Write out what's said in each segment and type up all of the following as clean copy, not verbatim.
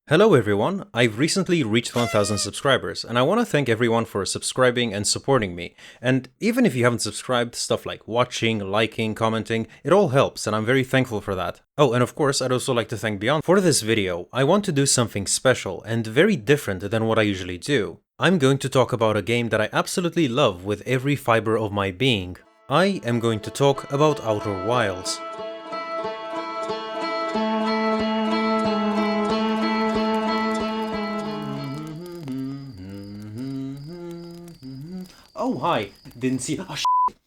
Hello everyone, I've recently reached 1000 subscribers and I want to thank everyone for subscribing and supporting me. And even if you haven't subscribed, stuff like watching, liking, commenting, it all helps and I'm very thankful for that. Oh, and of course I'd also like to thank Beyond. For this video, I want to do something special and very different than what I usually do. I'm going to talk about a game that I absolutely love with every fiber of my being. I am going to talk about Outer Wilds. Oh hi, didn't see- oh shit.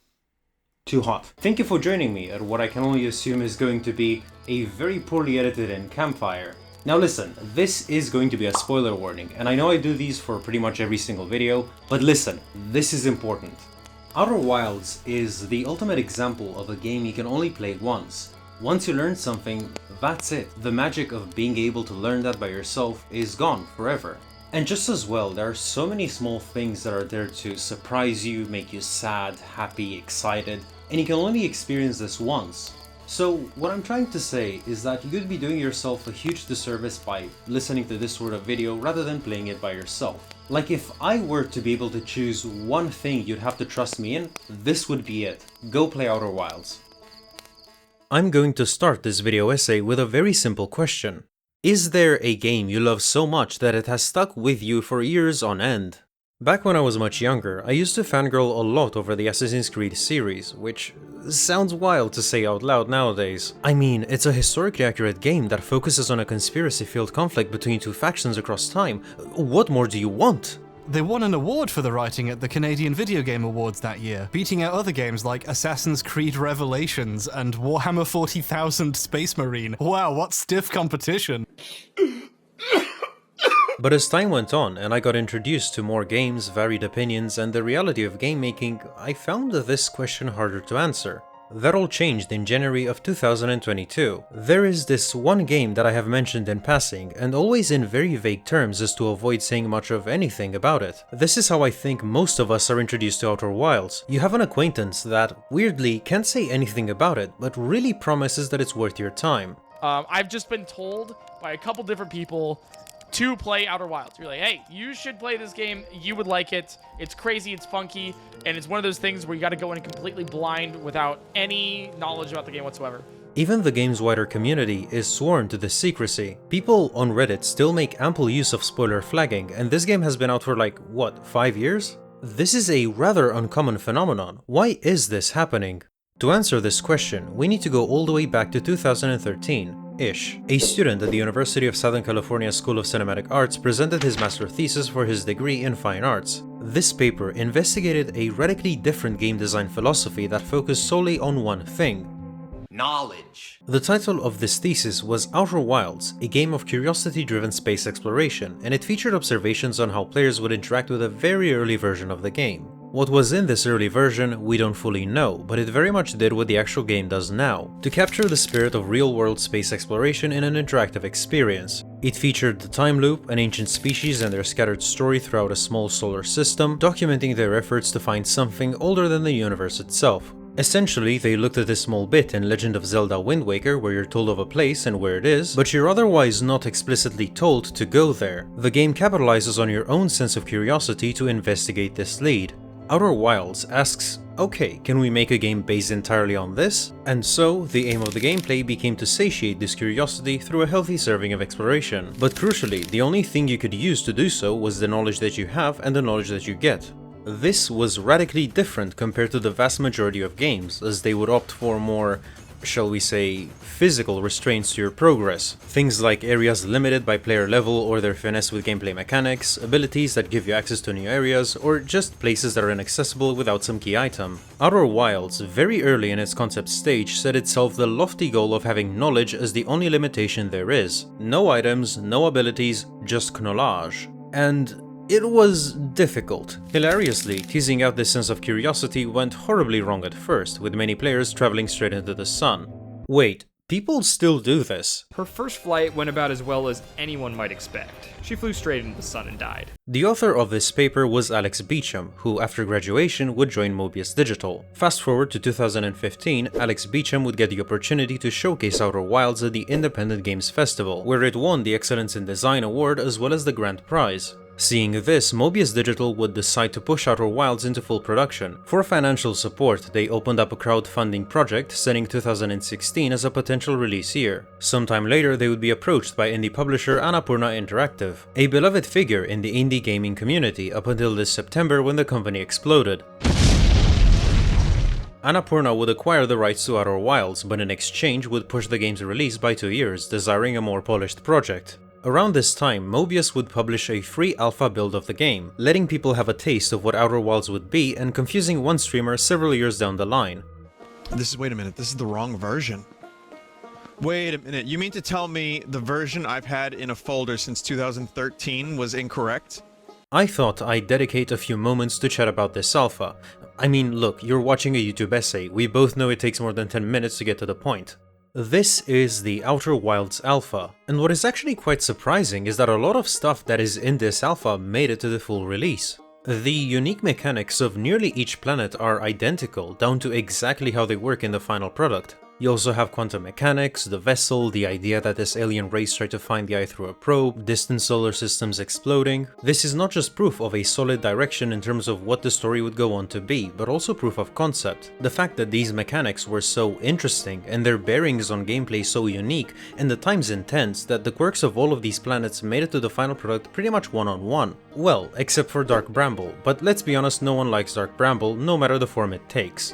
Too hot. Thank you for joining me at what I can only assume is going to be a very poorly edited in campfire. Now listen, this is going to be a spoiler warning, and I know I do these for pretty much every single video, but listen, this is important. Outer Wilds is the ultimate example of a game you can only play once. Once you learn something, that's it. The magic of being able to learn that by yourself is gone forever. And just as well, there are so many small things that are there to surprise you, make you sad, happy, excited, and you can only experience this once. So what I'm trying to say is that you could be doing yourself a huge disservice by listening to this sort of video rather than playing it by yourself. Like if I were to be able to choose one thing you'd have to trust me in, this would be it. Go play Outer Wilds. I'm going to start this video essay with a very simple question. Is there a game you love so much that it has stuck with you for years on end? Back when I was much younger, I used to fangirl a lot over the Assassin's Creed series, which sounds wild to say out loud nowadays. I mean, it's a historically accurate game that focuses on a conspiracy-filled conflict between two factions across time. What more do you want? They won an award for the writing at the Canadian Video Game Awards that year, beating out other games like Assassin's Creed Revelations and Warhammer 40,000 Space Marine. Wow, what stiff competition! But as time went on and I got introduced to more games, varied opinions, and the reality of game making, I found this question harder to answer. That all changed in January of 2022. There is this one game that I have mentioned in passing, and always in very vague terms as to avoid saying much of anything about it. This is how I think most of us are introduced to Outer Wilds. You have an acquaintance that, weirdly, can't say anything about it, but really promises that it's worth your time. I've just been told by a couple different people to play Outer Wilds. You're like, hey, you should play this game, you would like it, it's crazy, it's funky, and it's one of those things where you gotta go in completely blind without any knowledge about the game whatsoever. Even the game's wider community is sworn to this secrecy. People on Reddit still make ample use of spoiler flagging, and this game has been out for like, what, 5 years? This is a rather uncommon phenomenon. Why is this happening? To answer this question, we need to go all the way back to 2013-ish. A student at the University of Southern California School of Cinematic Arts presented his master thesis for his degree in fine arts. This paper investigated a radically different game design philosophy that focused solely on one thing: knowledge. The title of this thesis was Outer Wilds, a game of curiosity-driven space exploration, and it featured observations on how players would interact with a very early version of the game. What was in this early version, we don't fully know, but it very much did what the actual game does now, to capture the spirit of real-world space exploration in an interactive experience. It featured the time loop, an ancient species and their scattered story throughout a small solar system, documenting their efforts to find something older than the universe itself. Essentially, they looked at this small bit in Legend of Zelda Wind Waker where you're told of a place and where it is, but you're otherwise not explicitly told to go there. The game capitalizes on your own sense of curiosity to investigate this lead. Outer Wilds asks, okay, can we make a game based entirely on this? And so, the aim of the gameplay became to satiate this curiosity through a healthy serving of exploration. But crucially, the only thing you could use to do so was the knowledge that you have and the knowledge that you get. This was radically different compared to the vast majority of games, as they would opt for more, shall we say, physical restraints to your progress. Things like areas limited by player level or their finesse with gameplay mechanics, abilities that give you access to new areas, or just places that are inaccessible without some key item. Outer Wilds, very early in its concept stage, set itself the lofty goal of having knowledge as the only limitation there is. No items, no abilities, just knowledge. And it was difficult. Hilariously, teasing out this sense of curiosity went horribly wrong at first, with many players traveling straight into the sun. Wait, People still do this. Her first flight went about as well as anyone might expect. She flew straight into the sun and died. The author of this paper was Alex Beecham, who after graduation would join Mobius Digital. Fast forward to 2015, Alex Beecham would get the opportunity to showcase Outer Wilds at the Independent Games Festival, where it won the Excellence in Design award as well as the Grand Prize. Seeing this, Mobius Digital would decide to push Outer Wilds into full production. For financial support, they opened up a crowdfunding project, setting 2016 as a potential release year. Sometime later, they would be approached by indie publisher Annapurna Interactive, a beloved figure in the indie gaming community up until this September when the company exploded. Annapurna would acquire the rights to Outer Wilds, but in exchange would push the game's release by 2 years, desiring a more polished project. Around this time, Mobius would publish a free alpha build of the game, letting people have a taste of what Outer Wilds would be and confusing one streamer several years down the line. Wait a minute, this is the wrong version. Wait a minute, you mean to tell me the version I've had in a folder since 2013 was incorrect? I thought I'd dedicate a few moments to chat about this alpha. I mean, look, you're watching a YouTube essay, we both know it takes more than 10 minutes to get to the point. This is the Outer Wilds alpha, and what is actually quite surprising is that a lot of stuff that is in this alpha made it to the full release. The unique mechanics of nearly each planet are identical down to exactly how they work in the final product. You also have quantum mechanics, the vessel, the idea that this alien race tried to find the eye through a probe, distant solar systems exploding. This is not just proof of a solid direction in terms of what the story would go on to be, but also proof of concept. The fact that these mechanics were so interesting and their bearings on gameplay so unique and the times intense that the quirks of all of these planets made it to the final product pretty much one-on-one. Well, except for Dark Bramble, but let's be honest, no one likes Dark Bramble, no matter the form it takes.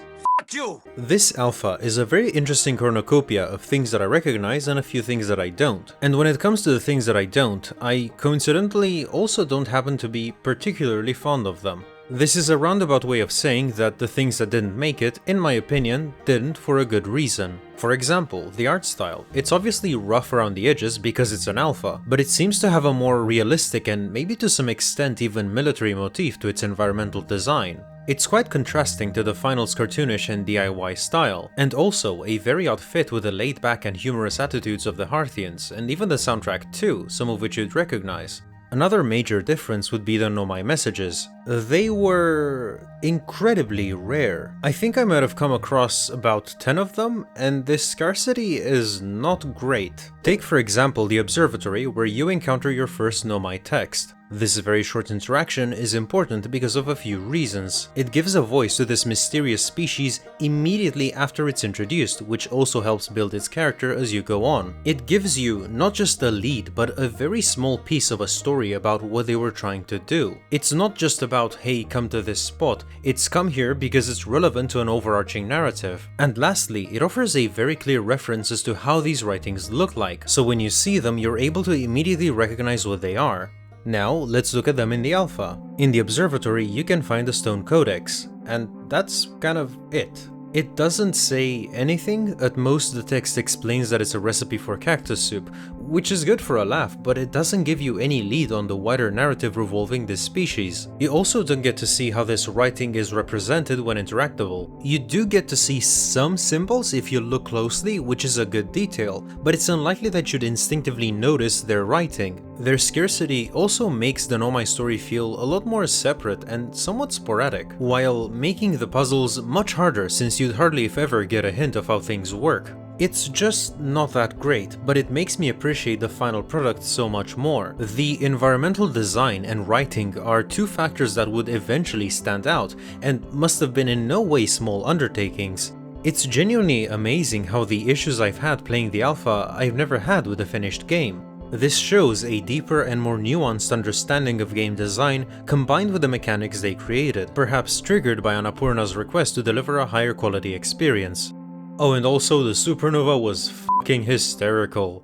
This alpha is a very interesting cornucopia of things that I recognize and a few things that I don't. And when it comes to the things that I don't, I coincidentally also don't happen to be particularly fond of them. This is a roundabout way of saying that the things that didn't make it, in my opinion, didn't for a good reason. For example, the art style. It's obviously rough around the edges because it's an alpha, but it seems to have a more realistic and maybe to some extent even military motif to its environmental design. It's quite contrasting to the final's cartoonish and DIY style, and also a very odd fit with the laid-back and humorous attitudes of the Hearthians, and even the soundtrack too, some of which you'd recognize. Another major difference would be the Nomai messages. They were incredibly rare. I think I might have come across about 10 of them, and this scarcity is not great. Take for example the observatory where you encounter your first Nomai text. This very short interaction is important because of a few reasons. It gives a voice to this mysterious species immediately after it's introduced, which also helps build its character as you go on. It gives you not just a lead, but a very small piece of a story about what they were trying to do. It's not just about, hey, come to this spot, it's come here because it's relevant to an overarching narrative. And lastly, it offers a very clear reference as to how these writings look like, so when you see them, you're able to immediately recognize what they are. Now, let's look at them in the alpha. In the observatory, you can find the Stone Codex, and that's kind of it. It doesn't say anything. At most, the text explains that it's a recipe for cactus soup, which is good for a laugh, but it doesn't give you any lead on the wider narrative revolving this species. You also don't get to see how this writing is represented when interactable. You do get to see some symbols if you look closely, which is a good detail, but it's unlikely that you'd instinctively notice their writing. Their scarcity also makes the Nomai story feel a lot more separate and somewhat sporadic, while making the puzzles much harder since you'd hardly if ever get a hint of how things work. It's just not that great, but it makes me appreciate the final product so much more. The environmental design and writing are two factors that would eventually stand out, and must have been in no way small undertakings. It's genuinely amazing how the issues I've had playing the alpha I've never had with a finished game. This shows a deeper and more nuanced understanding of game design combined with the mechanics they created, perhaps triggered by Annapurna's request to deliver a higher quality experience. Oh, and also the supernova was fucking hysterical.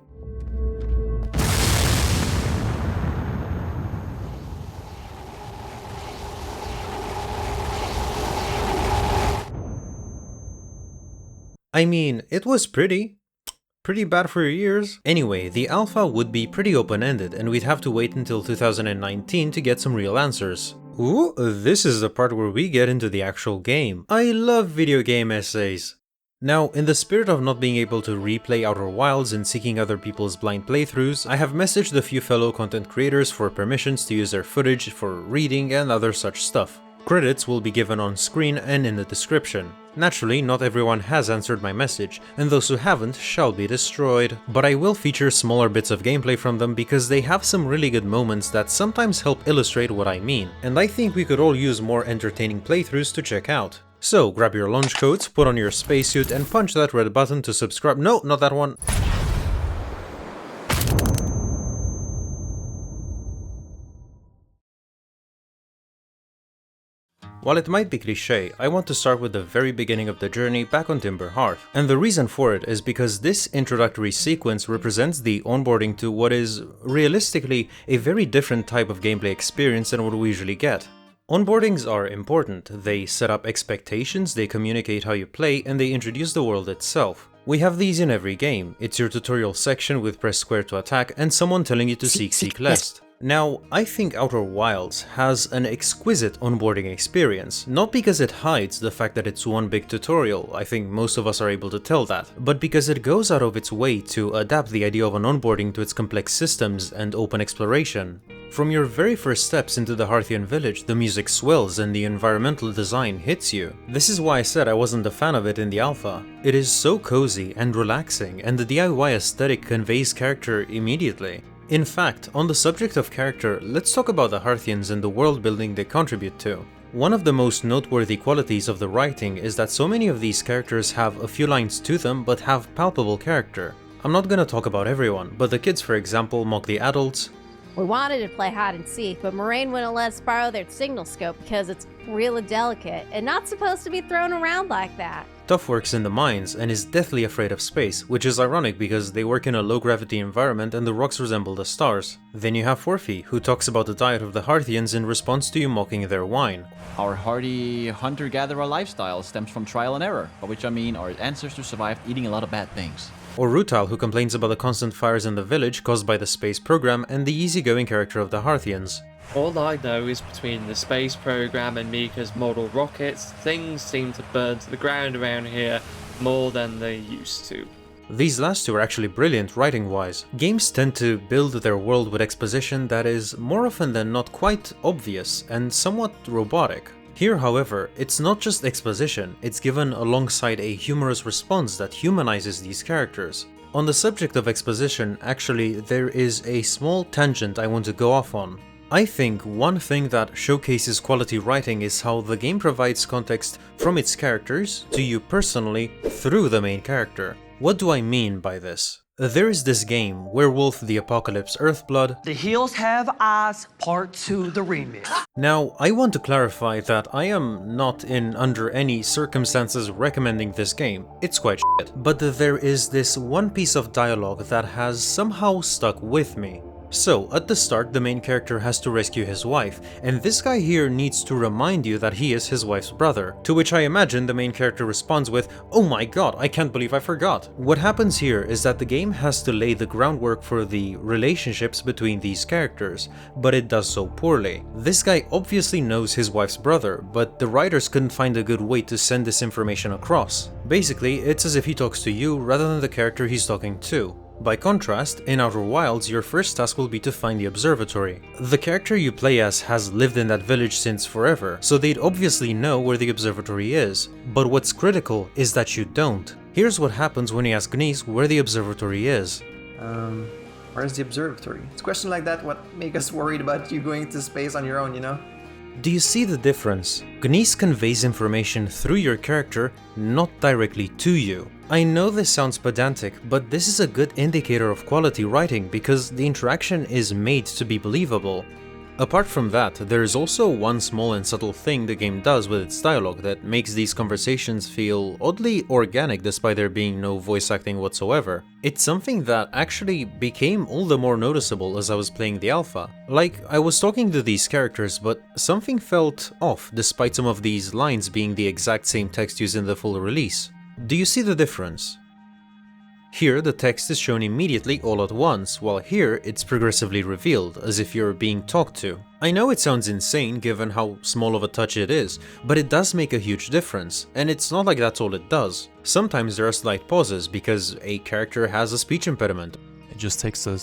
I mean, it was pretty bad for your ears. Anyway, the alpha would be pretty open-ended and we'd have to wait until 2019 to get some real answers. Ooh, this is the part where we get into the actual game. I love video game essays. Now, in the spirit of not being able to replay Outer Wilds and seeking other people's blind playthroughs, I have messaged a few fellow content creators for permissions to use their footage for reading and other such stuff. Credits will be given on screen and in the description. Naturally, not everyone has answered my message, and those who haven't shall be destroyed. But I will feature smaller bits of gameplay from them because they have some really good moments that sometimes help illustrate what I mean, and I think we could all use more entertaining playthroughs to check out. So grab your launch codes, put on your spacesuit, and punch that red button to subscribe. No, not that one. While it might be cliché, I want to start with the very beginning of the journey back on Timber Hearth. And the reason for it is because this introductory sequence represents the onboarding to what is, realistically, a very different type of gameplay experience than what we usually get. Onboardings are important. They set up expectations, they communicate how you play, and they introduce the world itself. We have these in every game. It's your tutorial section with press square to attack and someone telling you to seek left. Now, I think Outer Wilds has an exquisite onboarding experience, not because it hides the fact that it's one big tutorial, I think most of us are able to tell that, but because it goes out of its way to adapt the idea of an onboarding to its complex systems and open exploration. From your very first steps into the Hearthian village, the music swells and the environmental design hits you. This is why I said I wasn't a fan of it in the alpha. It is so cozy and relaxing, and the DIY aesthetic conveys character immediately. In fact, on the subject of character, let's talk about the Hearthians and the world building they contribute to. One of the most noteworthy qualities of the writing is that so many of these characters have a few lines to them but have palpable character. I'm not gonna talk about everyone, but the kids for example mock the adults. We wanted to play hide and seek, but Moraine wouldn't let us borrow their signal scope because it's really delicate and not supposed to be thrown around like that. Tuff works in the mines and is deathly afraid of space, which is ironic because they work in a low-gravity environment and the rocks resemble the stars. Then you have Forfy, who talks about the diet of the Hearthians in response to you mocking their wine. Our hardy hunter-gatherer lifestyle stems from trial and error, by which I mean our ancestors survived eating a lot of bad things. Or Rutal, who complains about the constant fires in the village caused by the space program and the easygoing character of the Hearthians. All I know is between the space program and Mika's model rockets, things seem to burn to the ground around here more than they used to. These last two are actually brilliant writing-wise. Games tend to build their world with exposition that is more often than not quite obvious and somewhat robotic. Here, however, it's not just exposition, it's given alongside a humorous response that humanizes these characters. On the subject of exposition, actually, there is a small tangent I want to go off on. I think one thing that showcases quality writing is how the game provides context from its characters to you personally through the main character. What do I mean by this? There is this game, Werewolf the Apocalypse Earthblood. The Hills Have Eyes Part 2, the remix. Now, I want to clarify that I am not in under any circumstances recommending this game. It's quite shit. But there is this one piece of dialogue that has somehow stuck with me. So, at the start, the main character has to rescue his wife, and this guy here needs to remind you that he is his wife's brother, to which I imagine the main character responds with, "Oh my god, I can't believe I forgot." What happens here is that the game has to lay the groundwork for the relationships between these characters, but it does so poorly. This guy obviously knows his wife's brother, but the writers couldn't find a good way to send this information across. Basically, it's as if he talks to you rather than the character he's talking to. By contrast, in Outer Wilds, your first task will be to find the observatory. The character you play as has lived in that village since forever, so they'd obviously know where the observatory is. But what's critical is that you don't. Here's what happens when you ask Gneiss where the observatory is. Where's the observatory? It's a question like that what make us worried about you going to space on your own, you know? Do you see the difference? Gneiss conveys information through your character, not directly to you. I know this sounds pedantic, but this is a good indicator of quality writing because the interaction is made to be believable. Apart from that, there is also one small and subtle thing the game does with its dialogue that makes these conversations feel oddly organic despite there being no voice acting whatsoever. It's something that actually became all the more noticeable as I was playing the alpha. Like, I was talking to these characters, but something felt off despite some of these lines being the exact same text used in the full release. Do you see the difference? Here, the text is shown immediately all at once, while here, it's progressively revealed, as if you're being talked to. I know it sounds insane given how small of a touch it is, but it does make a huge difference, and it's not like that's all it does. Sometimes there are slight pauses because a character has a speech impediment. It just takes a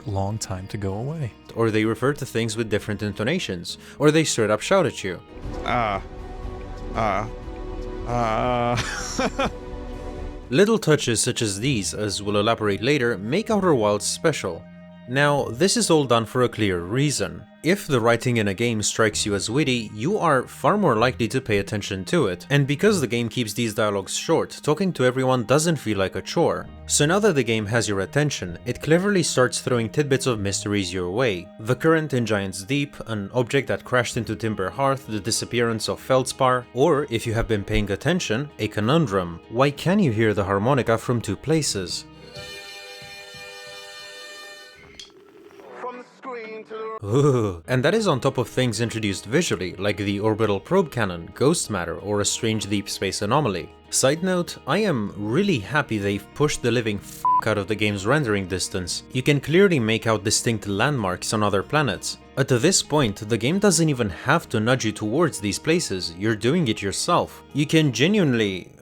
long time to go away. Or they refer to things with different intonations, or they straight up shout at you. Little touches such as these, as we'll elaborate later, make Outer Wilds special. Now, this is all done for a clear reason. If the writing in a game strikes you as witty, you are far more likely to pay attention to it, and because the game keeps these dialogues short, talking to everyone doesn't feel like a chore. So now that the game has your attention, it cleverly starts throwing tidbits of mysteries your way. The current in Giant's Deep, an object that crashed into Timber Hearth, the disappearance of Feldspar, or, if you have been paying attention, a conundrum. Why can you hear the harmonica from two places? Ooh. And that is on top of things introduced visually, like the orbital probe cannon, ghost matter, or a strange deep space anomaly. Side note, I am really happy they've pushed the living f*** out of the game's rendering distance. You can clearly make out distinct landmarks on other planets. At this point, the game doesn't even have to nudge you towards these places, you're doing it yourself. You can genuinely...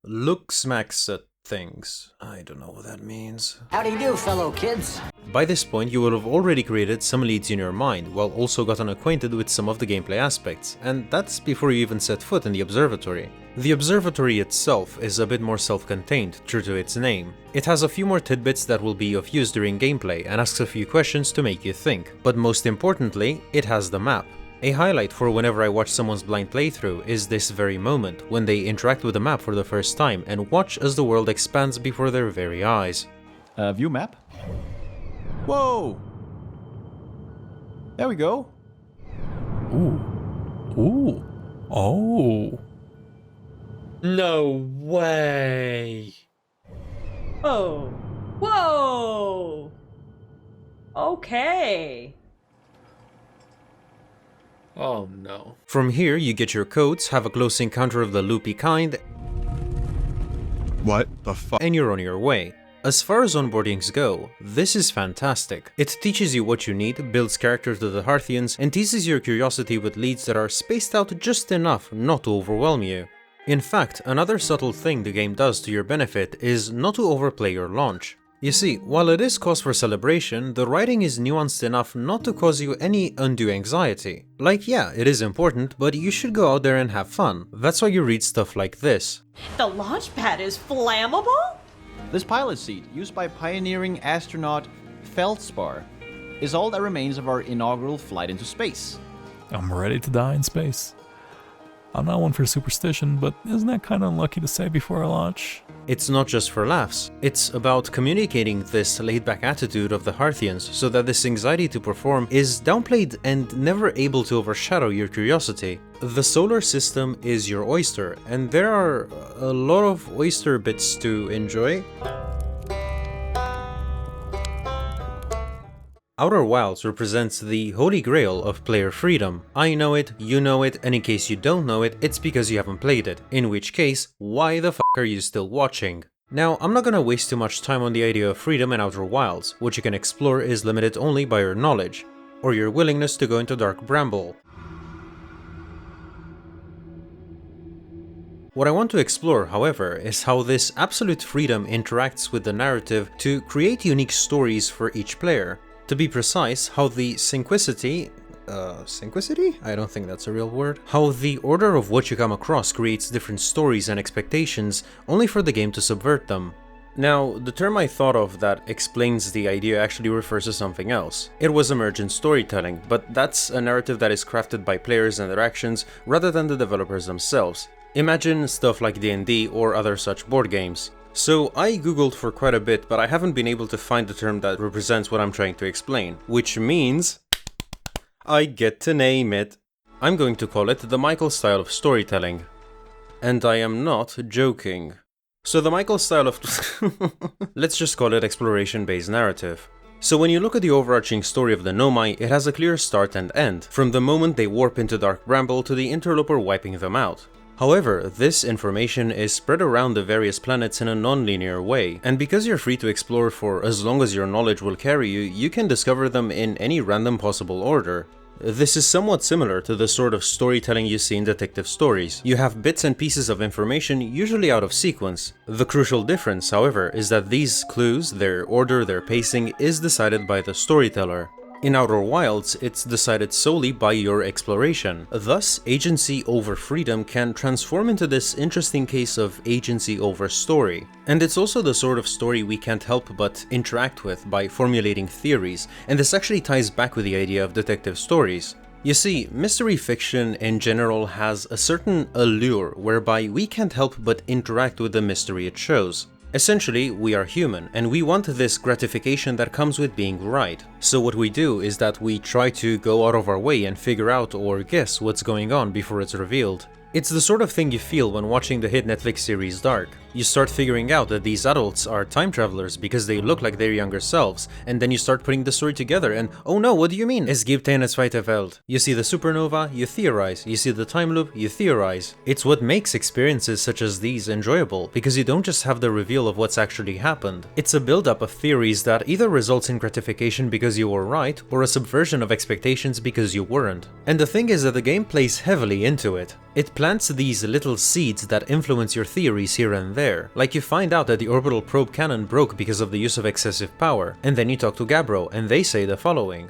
look smacks at things. I don't know what that means. How do you do, fellow kids? By this point, you will have already created some leads in your mind, while also gotten acquainted with some of the gameplay aspects, and that's before you even set foot in the observatory. The observatory itself is a bit more self-contained, true to its name. It has a few more tidbits that will be of use during gameplay and asks a few questions to make you think, but most importantly, it has the map. A highlight for whenever I watch someone's blind playthrough is this very moment, when they interact with the map for the first time and watch as the world expands before their very eyes. View map? Whoa! There we go. Ooh. Oh. No way. Oh. Whoa. Okay. Oh no. From here, you get your codes, have a close encounter of the loopy kind, What the fuck? and you're on your way. As far as onboardings go, this is fantastic. It teaches you what you need, builds character to the Hearthians, and teases your curiosity with leads that are spaced out just enough not to overwhelm you. In fact, another subtle thing the game does to your benefit is not to overplay your launch. You see, while it is cause for celebration, the writing is nuanced enough not to cause you any undue anxiety. Like, yeah, it is important, but you should go out there and have fun. That's why you read stuff like this. The launch pad is flammable? This pilot seat, used by pioneering astronaut Feldspar, is all that remains of our inaugural flight into space. I'm ready to die in space. I'm not one for superstition, but isn't that kind of unlucky to say before a launch? It's not just for laughs. It's about communicating this laid-back attitude of the Hearthians so that this anxiety to perform is downplayed and never able to overshadow your curiosity. The solar system is your oyster, and there are a lot of oyster bits to enjoy. Outer Wilds represents the holy grail of player freedom. I know it, you know it, and in case you don't know it, it's because you haven't played it. In which case, why the f*** are you still watching? Now, I'm not gonna waste too much time on the idea of freedom in Outer Wilds. What you can explore is limited only by your knowledge, or your willingness to go into Dark Bramble. What I want to explore, however, is how this absolute freedom interacts with the narrative to create unique stories for each player. To be precise, how the synchronicity? I don't think that's a real word. How the order of what you come across creates different stories and expectations, only for the game to subvert them. Now, the term I thought of that explains the idea actually refers to something else. It was emergent storytelling, but that's a narrative that is crafted by players and their actions rather than the developers themselves. Imagine stuff like D&D or other such board games. So I googled for quite a bit, but I haven't been able to find the term that represents what I'm trying to explain, which means I get to name it. I'm going to call it the Michael style of storytelling. And I am not joking. So the Michael style of let's just call it exploration-based narrative. So when you look at the overarching story of the Nomai, it has a clear start and end, from the moment they warp into Dark Bramble to the interloper wiping them out. However, this information is spread around the various planets in a non-linear way, and because you're free to explore for as long as your knowledge will carry you, you can discover them in any random possible order. This is somewhat similar to the sort of storytelling you see in detective stories. You have bits and pieces of information, usually out of sequence. The crucial difference, however, is that these clues, their order, their pacing, is decided by the storyteller. In Outer Wilds, it's decided solely by your exploration. Thus, agency over freedom can transform into this interesting case of agency over story. And it's also the sort of story we can't help but interact with by formulating theories, and this actually ties back with the idea of detective stories. You see, mystery fiction in general has a certain allure whereby we can't help but interact with the mystery it shows. Essentially, we are human, and we want this gratification that comes with being right. So what we do is that we try to go out of our way and figure out or guess what's going on before it's revealed. It's the sort of thing you feel when watching the hit Netflix series Dark. You start figuring out that these adults are time travelers because they look like their younger selves, and then you start putting the story together and, oh no, what do you mean? Es gibt eine zweite Welt. You see the supernova, you theorize. You see the time loop, you theorize. It's what makes experiences such as these enjoyable, because you don't just have the reveal of what's actually happened. It's a build-up of theories that either results in gratification because you were right, or a subversion of expectations because you weren't. And the thing is that the game plays heavily into it. It plants these little seeds that influence your theories here and there, like you find out that the orbital probe cannon broke because of the use of excessive power, and then you talk to Gabbro and they say the following.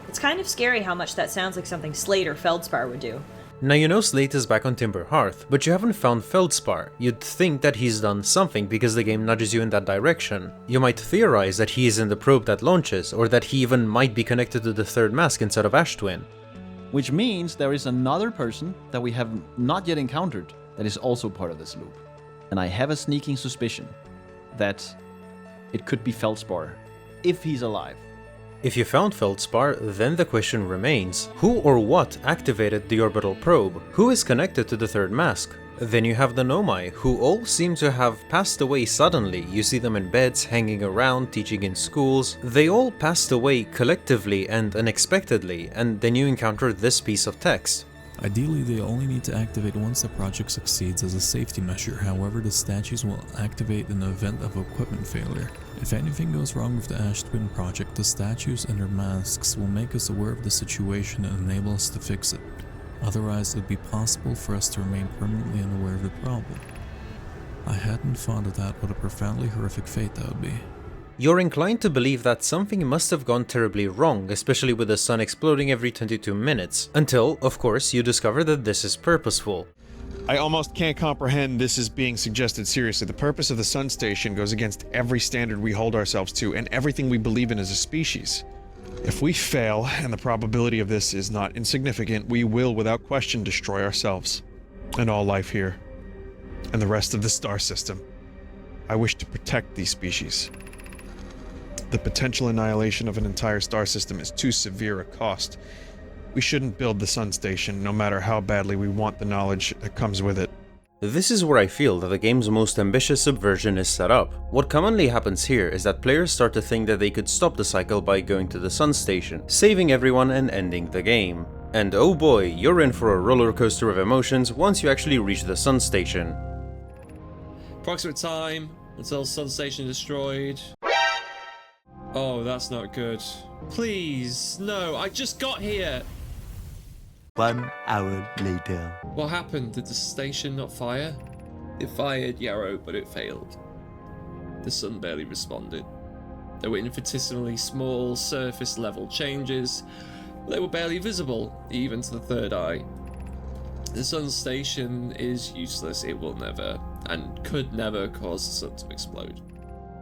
It's kind of scary how much that sounds like something Slate or Feldspar would do. Now you know Slate is back on Timber Hearth, but you haven't found Feldspar. You'd think that he's done something because the game nudges you in that direction. You might theorize that he is in the probe that launches, or that he even might be connected to the third mask instead of Ash Twin. Which means there is another person that we have not yet encountered that is also part of this loop. And I have a sneaking suspicion that it could be Feldspar, if he's alive. If you found Feldspar, then the question remains, who or what activated the orbital probe? Who is connected to the third mask? Then you have the Nomai, who all seem to have passed away suddenly. You see them in beds, hanging around, teaching in schools. They all passed away collectively and unexpectedly, and then you encounter this piece of text. Ideally, they only need to activate once the project succeeds as a safety measure. However, the statues will activate in the event of equipment failure. If anything goes wrong with the Ash Twin project, the statues and their masks will make us aware of the situation and enable us to fix it. Otherwise, it would be possible for us to remain permanently unaware of the problem. I hadn't thought of that, what a profoundly horrific fate that would be. You're inclined to believe that something must have gone terribly wrong, especially with the sun exploding every 22 minutes, until, of course, you discover that this is purposeful. I almost can't comprehend this is being suggested seriously. The purpose of the Sun Station goes against every standard we hold ourselves to and everything we believe in as a species. If we fail, and the probability of this is not insignificant, we will without question destroy ourselves, and all life here, and the rest of the star system. I wish to protect these species. The potential annihilation of an entire star system is too severe a cost. We shouldn't build the Sun Station, no matter how badly we want the knowledge that comes with it. This is where I feel that the game's most ambitious subversion is set up. What commonly happens here is that players start to think that they could stop the cycle by going to the Sun Station, saving everyone and ending the game. And oh boy, you're in for a roller coaster of emotions once you actually reach the Sun Station. Approximate time until Sun Station destroyed. Oh, that's not good. Please, no, I just got here! 1 hour later. What happened? Did the station not fire? It fired Yarrow, but it failed. The sun barely responded. There were infinitesimally small surface level changes, but they were barely visible, even to the third eye. The sun station is useless. It will never, and could never, cause the sun to explode.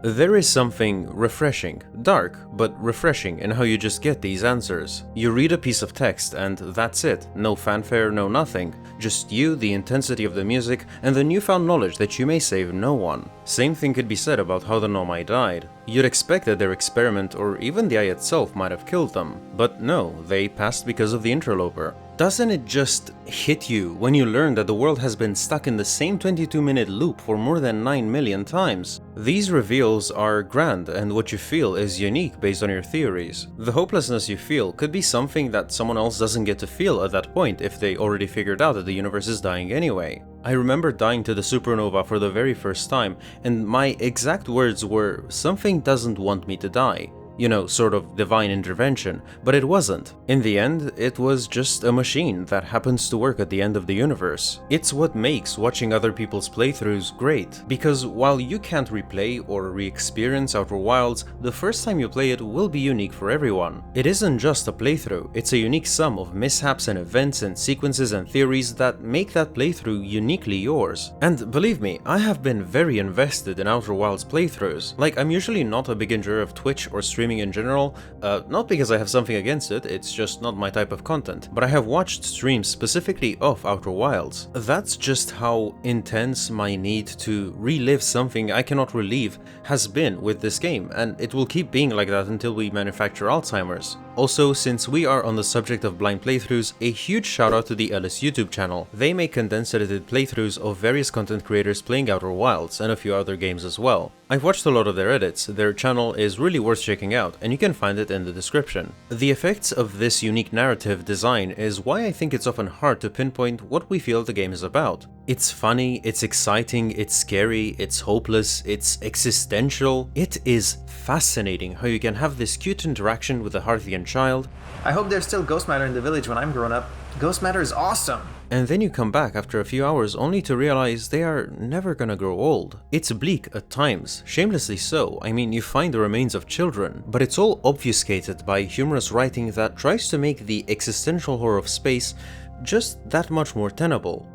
There is something refreshing, dark, but refreshing in how you just get these answers. You read a piece of text and that's it. No fanfare, no nothing. Just you, the intensity of the music, and the newfound knowledge that you may save no one. Same thing could be said about how the Nomai died. You'd expect that their experiment or even the eye itself might have killed them, but no, they passed because of the interloper. doesn't it just hit you when you learn that the world has been stuck in the same 22-minute loop for more than 9 million times? These reveals are grand, and what you feel is unique based on your theories. The hopelessness you feel could be something that someone else doesn't get to feel at that point if they already figured out that the universe is dying anyway. I remember dying to the supernova for the very first time, and my exact words were, "Something doesn't want me to die." You know, sort of divine intervention, but it wasn't. In the end, it was just a machine that happens to work at the end of the universe. It's what makes watching other people's playthroughs great, because while you can't replay or re-experience Outer Wilds, the first time you play it will be unique for everyone. It isn't just a playthrough, it's a unique sum of mishaps and events and sequences and theories that make that playthrough uniquely yours. And believe me, I have been very invested in Outer Wilds playthroughs. Like, I'm usually not a big enjoyer of Twitch or streaming in general, not because I have something against it, it's just not my type of content, but I have watched streams specifically of Outer Wilds. That's just how intense my need to relive something I cannot relive has been with this game, and it will keep being like that until we manufacture Alzheimer's. Also, since we are on the subject of blind playthroughs, a huge shout out to the Ellis YouTube channel. They make condensed edited playthroughs of various content creators playing Outer Wilds and a few other games as well. I've watched a lot of their edits, their channel is really worth checking out, and you can find it in the description. The effects of this unique narrative design is why I think it's often hard to pinpoint what we feel the game is about. It's funny, it's exciting, it's scary, it's hopeless, it's existential. It is fascinating how you can have this cute interaction with a Hearthian child. I hope there's still ghost matter in the village when I'm grown up. Ghost matter is awesome! And then you come back after a few hours only to realize they are never gonna grow old. It's bleak at times, shamelessly so. I mean, you find the remains of children, but it's all obfuscated by humorous writing that tries to make the existential horror of space just that much more tenable.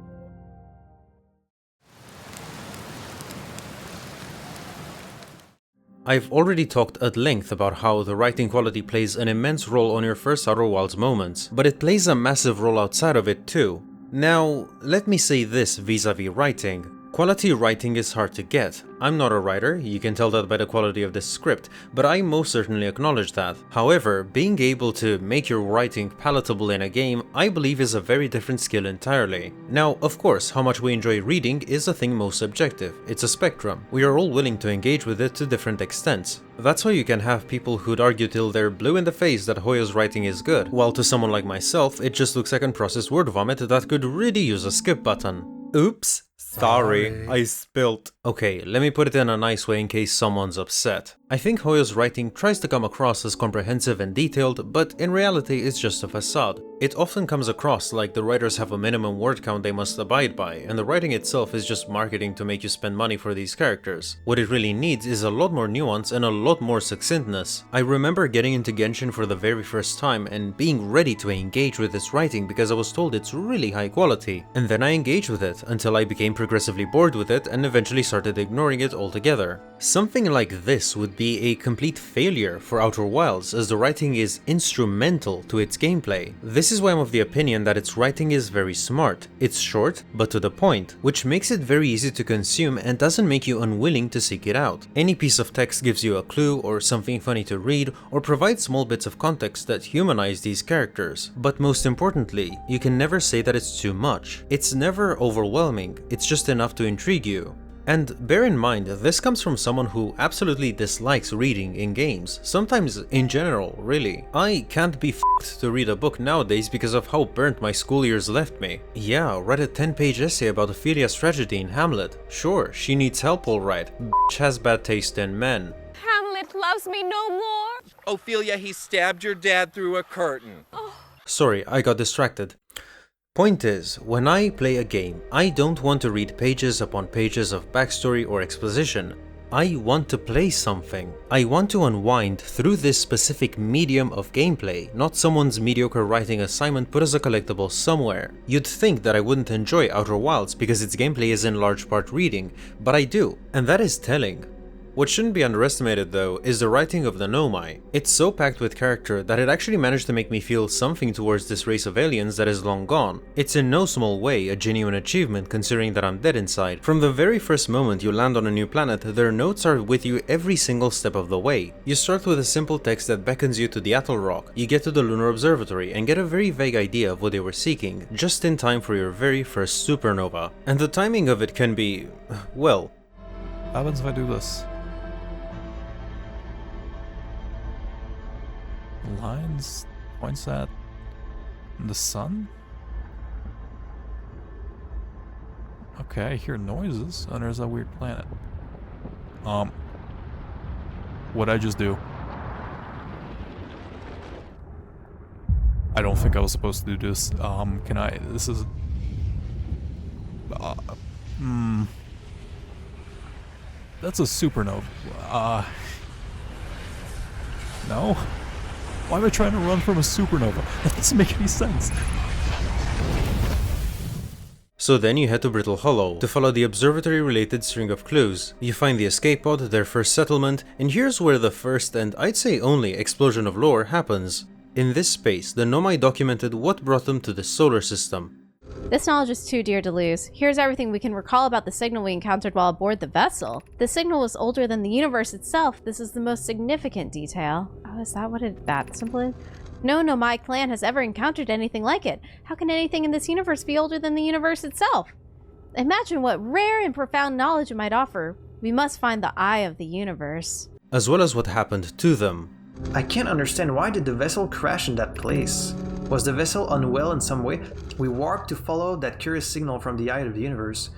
I've already talked at length about how the writing quality plays an immense role on your first Outer Wilds moments, but it plays a massive role outside of it too. Now, let me say this vis-a-vis writing. Quality writing is hard to get. I'm not a writer, you can tell that by the quality of this script, but I most certainly acknowledge that. However, being able to make your writing palatable in a game, I believe is a very different skill entirely. Now, of course, how much we enjoy reading is a thing most subjective. It's a spectrum. We are all willing to engage with it to different extents. That's why you can have people who'd argue till they're blue in the face that Hoyo's writing is good, while to someone like myself, it just looks like unprocessed word vomit that could really use a skip button. Oops. Sorry, I spilt. Okay, let me put it in a nice way in case someone's upset. I think Hoyo's writing tries to come across as comprehensive and detailed, but in reality it's just a facade. It often comes across like the writers have a minimum word count they must abide by, and the writing itself is just marketing to make you spend money for these characters. What it really needs is a lot more nuance and a lot more succinctness. I remember getting into Genshin for the very first time and being ready to engage with its writing because I was told it's really high quality, and then I engaged with it until I became progressively bored with it and eventually started ignoring it altogether. Something like this would be a complete failure for Outer Wilds, as the writing is instrumental to its gameplay. This is why I'm of the opinion that its writing is very smart. It's short, but to the point, which makes it very easy to consume and doesn't make you unwilling to seek it out. Any piece of text gives you a clue or something funny to read, or provides small bits of context that humanize these characters. But most importantly, you can never say that it's too much. It's never overwhelming, it's just enough to intrigue you. And bear in mind, this comes from someone who absolutely dislikes reading in games, sometimes in general, really. I can't be f***ed to read a book nowadays because of how burnt my school years left me. Yeah, read a 10-page essay about Ophelia's tragedy in Hamlet. Sure, she needs help alright, bitch has bad taste in men. Hamlet loves me no more. Ophelia, he stabbed your dad through a curtain. Oh. Sorry, I got distracted. Point is, when I play a game, I don't want to read pages upon pages of backstory or exposition. I want to play something. I want to unwind through this specific medium of gameplay, not someone's mediocre writing assignment put as a collectible somewhere. You'd think that I wouldn't enjoy Outer Wilds because its gameplay is in large part reading, but I do, and that is telling. What shouldn't be underestimated though is the writing of the Nomai. It's so packed with character that it actually managed to make me feel something towards this race of aliens that is long gone. It's in no small way a genuine achievement considering that I'm dead inside. From the very first moment you land on a new planet, their notes are with you every single step of the way. You start with a simple text that beckons you to the Atoll Rock, you get to the Lunar Observatory and get a very vague idea of what they were seeking, just in time for your very first supernova. And the timing of it can be, well... What happens if I do this? Lines points at the sun? Okay, I hear noises, and there's that weird planet. What'd I just do? I don't think I was supposed to do this. Can I? This is... That's a supernova. No? Why am I trying to run from a supernova? That doesn't make any sense. So then you head to Brittle Hollow to follow the observatory-related string of clues. You find the escape pod, their first settlement, and here's where the first and I'd say only explosion of lore happens. In this space, the Nomai documented what brought them to the solar system. This knowledge is too dear to lose. Here's everything we can recall about the signal we encountered while aboard the vessel. The signal was older than the universe itself. This is the most significant detail. Oh, is that what that symbol is? No Nomai clan has ever encountered anything like it. How can anything in this universe be older than the universe itself? Imagine what rare and profound knowledge it might offer. We must find the eye of the universe. As well as what happened to them. I can't understand, why did the vessel crash in that place? Was the vessel unwell in some way? We warped to follow that curious signal from the eye of the universe.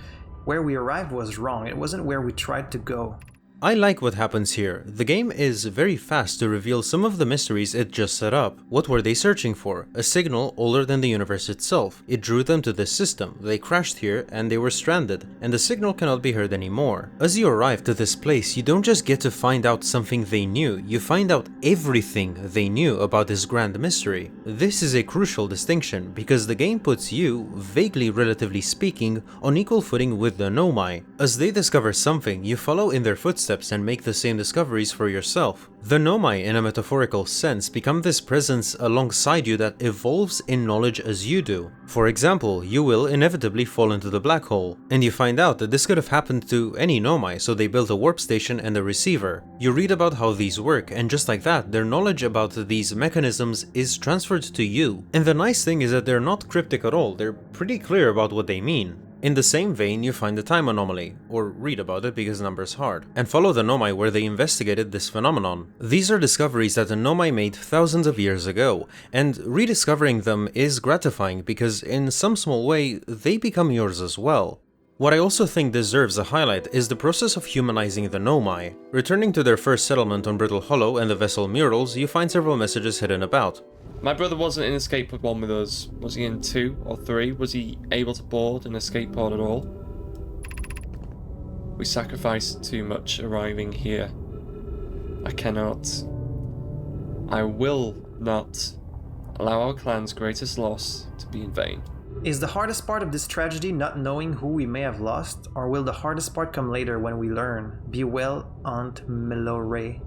Where we arrived was wrong, it wasn't where we tried to go. I like what happens here. The game is very fast to reveal some of the mysteries it just set up. What were they searching for? A signal older than the universe itself. It drew them to this system. They crashed here and they were stranded, and the signal cannot be heard anymore. As you arrive to this place, you don't just get to find out something they knew, you find out everything they knew about this grand mystery. This is a crucial distinction, because the game puts you, vaguely relatively speaking, on equal footing with the Nomai. As they discover something, you follow in their footsteps and make the same discoveries for yourself. The Nomai, in a metaphorical sense, become this presence alongside you that evolves in knowledge as you do. For example, you will inevitably fall into the black hole, and you find out that this could have happened to any Nomai, so they built a warp station and a receiver. You read about how these work, and just like that, their knowledge about these mechanisms is transferred to you. And the nice thing is that they're not cryptic at all, they're pretty clear about what they mean. In the same vein, you find the time anomaly, or read about it because numbers hard, and follow the Nomai where they investigated this phenomenon. These are discoveries that the Nomai made thousands of years ago, and rediscovering them is gratifying because in some small way, they become yours as well. What I also think deserves a highlight is the process of humanizing the Nomai. Returning to their first settlement on Brittle Hollow and the vessel murals, you find several messages hidden about. My brother wasn't in escape pod 1 with us. Was he in 2 or 3? Was he able to board an escape pod at all? We sacrificed too much arriving here. I will not allow our clan's greatest loss to be in vain. Is the hardest part of this tragedy not knowing who we may have lost, or will the hardest part come later when we learn? Be well, Aunt Melore.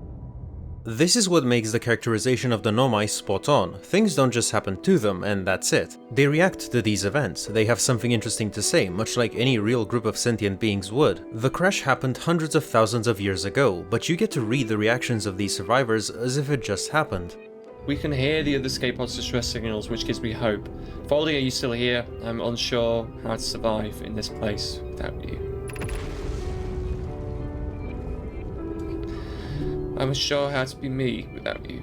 This is what makes the characterization of the Nomai spot on. Things don't just happen to them and that's it. They react to these events, they have something interesting to say, much like any real group of sentient beings would. The crash happened hundreds of thousands of years ago, but you get to read the reactions of these survivors as if it just happened. We can hear the other escape pod's distress signals, which gives me hope. Foldy, are you still here? I'm unsure how to survive in this place without you. I'm unsure how to be me without you.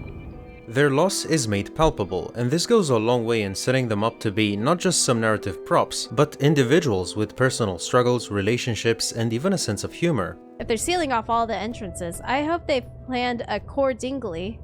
Their loss is made palpable, and this goes a long way in setting them up to be not just some narrative props, but individuals with personal struggles, relationships, and even a sense of humor. If they're sealing off all the entrances, I hope they've planned accordingly.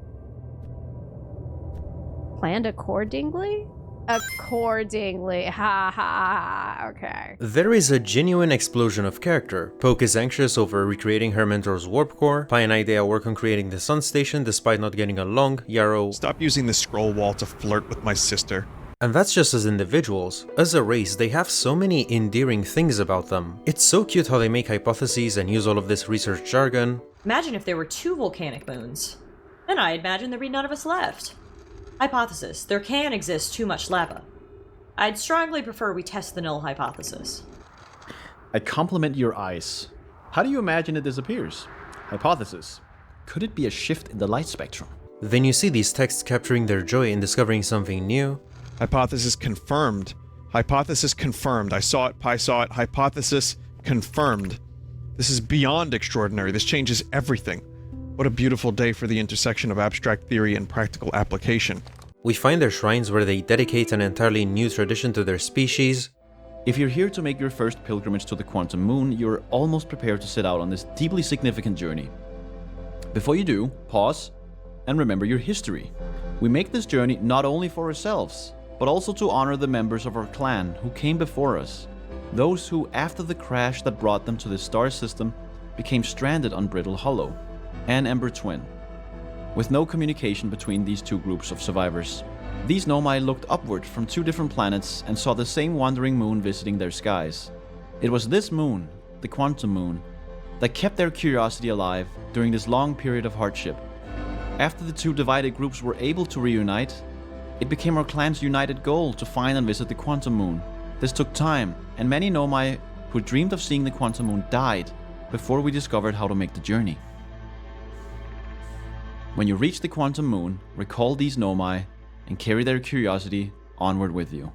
Accordingly, ha ha, okay. There is a genuine explosion of character. Poke is anxious over recreating her mentor's warp core, Pi and Idea work on creating the sun station despite not getting along, Yarrow... Stop using the scroll wall to flirt with my sister. And that's just as individuals. As a race, they have so many endearing things about them. It's so cute how they make hypotheses and use all of this research jargon. Imagine if there were 2 volcanic moons. Then I imagine there'd be none of us left. Hypothesis: there can exist too much lava. I'd strongly prefer we test the null hypothesis. I compliment your eyes. How do you imagine it disappears? Hypothesis: could it be a shift in the light spectrum? Then you see these texts capturing their joy in discovering something new. Hypothesis confirmed. Hypothesis confirmed. I saw it, Pi saw it. Hypothesis confirmed. This is beyond extraordinary. This changes everything. What a beautiful day for the intersection of abstract theory and practical application. We find their shrines where they dedicate an entirely new tradition to their species. If you're here to make your first pilgrimage to the Quantum Moon, you're almost prepared to set out on this deeply significant journey. Before you do, pause and remember your history. We make this journey not only for ourselves, but also to honor the members of our clan who came before us. Those who, after the crash that brought them to this star system, became stranded on Brittle Hollow and Ember Twin. With no communication between these 2 groups of survivors, these Nomai looked upward from 2 different planets and saw the same wandering moon visiting their skies. It was this moon, the Quantum Moon, that kept their curiosity alive during this long period of hardship. After the 2 divided groups were able to reunite, it became our clan's united goal to find and visit the Quantum Moon. This took time, and many Nomai who dreamed of seeing the Quantum Moon died before we discovered how to make the journey. When you reach the Quantum Moon, recall these Nomai and carry their curiosity onward with you.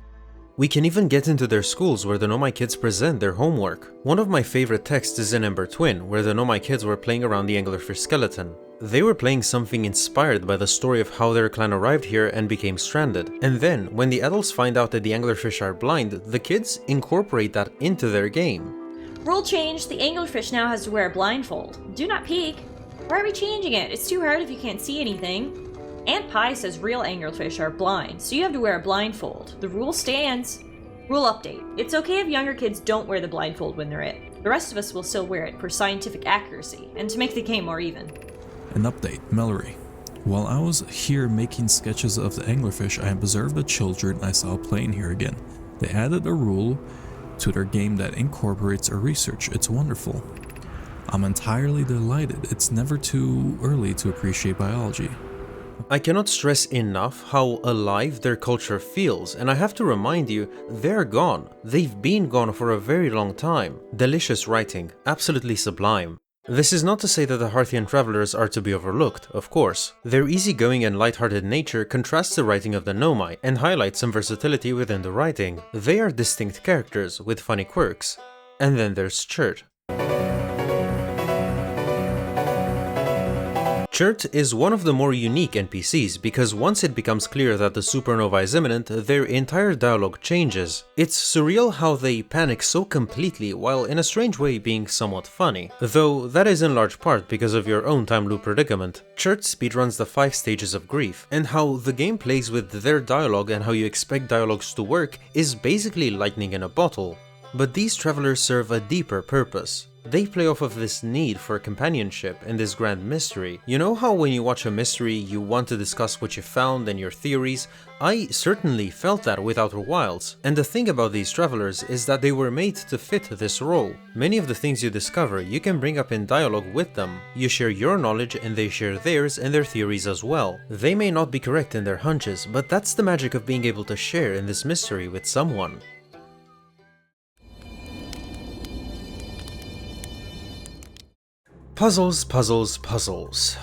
We can even get into their schools where the Nomai kids present their homework. One of my favorite texts is in Ember Twin, where the Nomai kids were playing around the anglerfish skeleton. They were playing something inspired by the story of how their clan arrived here and became stranded. And then, when the adults find out that the anglerfish are blind, the kids incorporate that into their game. Rule change: the anglerfish now has to wear a blindfold. Do not peek. Why are we changing it? It's too hard if you can't see anything. Aunt Pie says real anglerfish are blind, so you have to wear a blindfold. The rule stands. Rule update: it's okay if younger kids don't wear the blindfold when they're it. The rest of us will still wear it for scientific accuracy and to make the game more even. An update, Mallory. While I was here making sketches of the anglerfish, I observed the children I saw playing here again. They added a rule to their game that incorporates our research. It's wonderful. I'm entirely delighted. It's never too early to appreciate biology. I cannot stress enough how alive their culture feels, and I have to remind you, they're gone. They've been gone for a very long time. Delicious writing, absolutely sublime. This is not to say that the Harthian travelers are to be overlooked, of course. Their easygoing and lighthearted nature contrasts the writing of the Nomai and highlights some versatility within the writing. They are distinct characters with funny quirks. And then there's Chert. Chert is one of the more unique NPCs because once it becomes clear that the supernova is imminent, their entire dialogue changes. It's surreal how they panic so completely while in a strange way being somewhat funny, though that is in large part because of your own time loop predicament. Chert speedruns the 5 stages of grief, and how the game plays with their dialogue and how you expect dialogues to work is basically lightning in a bottle. But these travelers serve a deeper purpose. They play off of this need for companionship and this grand mystery. You know how when you watch a mystery you want to discuss what you found and your theories? I certainly felt that with Outer Wilds. And the thing about these travelers is that they were made to fit this role. Many of the things you discover you can bring up in dialogue with them. You share your knowledge and they share theirs and their theories as well. They may not be correct in their hunches, but that's the magic of being able to share in this mystery with someone. Puzzles, puzzles, puzzles.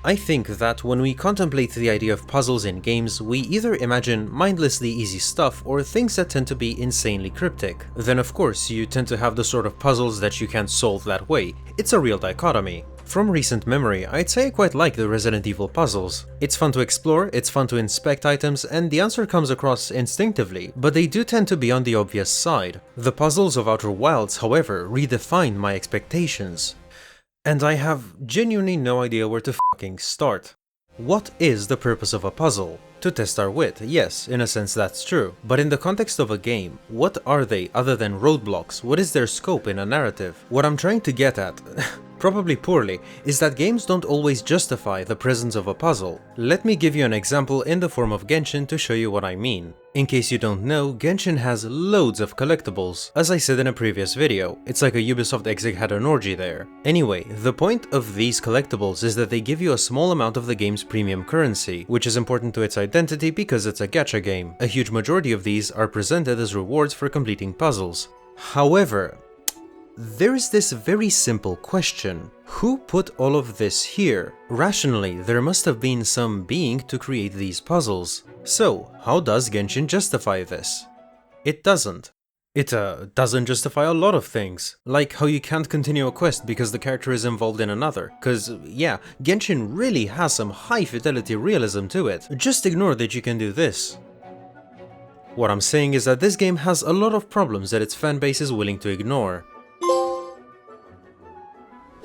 I think that when we contemplate the idea of puzzles in games, we either imagine mindlessly easy stuff or things that tend to be insanely cryptic. Then of course you tend to have the sort of puzzles that you can't solve that way. It's a real dichotomy. From recent memory, I'd say I quite like the Resident Evil puzzles. It's fun to explore, it's fun to inspect items, and the answer comes across instinctively, but they do tend to be on the obvious side. The puzzles of Outer Wilds, however, redefine my expectations. And I have genuinely no idea where to fucking start. What is the purpose of a puzzle? To test our wit, yes, in a sense that's true. But in the context of a game, what are they other than roadblocks? What is their scope in a narrative? What I'm trying to get at, probably poorly, is that games don't always justify the presence of a puzzle. Let me give you an example in the form of Genshin to show you what I mean. In case you don't know, Genshin has loads of collectibles. As I said in a previous video, it's like a Ubisoft exec had an orgy there. Anyway, the point of these collectibles is that they give you a small amount of the game's premium currency, which is important to its identity because it's a gacha game. A huge majority of these are presented as rewards for completing puzzles. However, there is this very simple question. Who put all of this here? Rationally, there must have been some being to create these puzzles. So, how does Genshin justify this? It doesn't. It doesn't justify a lot of things, like how you can't continue a quest because the character is involved in another, cause yeah, Genshin really has some high fidelity realism to it. Just ignore that you can do this. What I'm saying is that this game has a lot of problems that its fanbase is willing to ignore.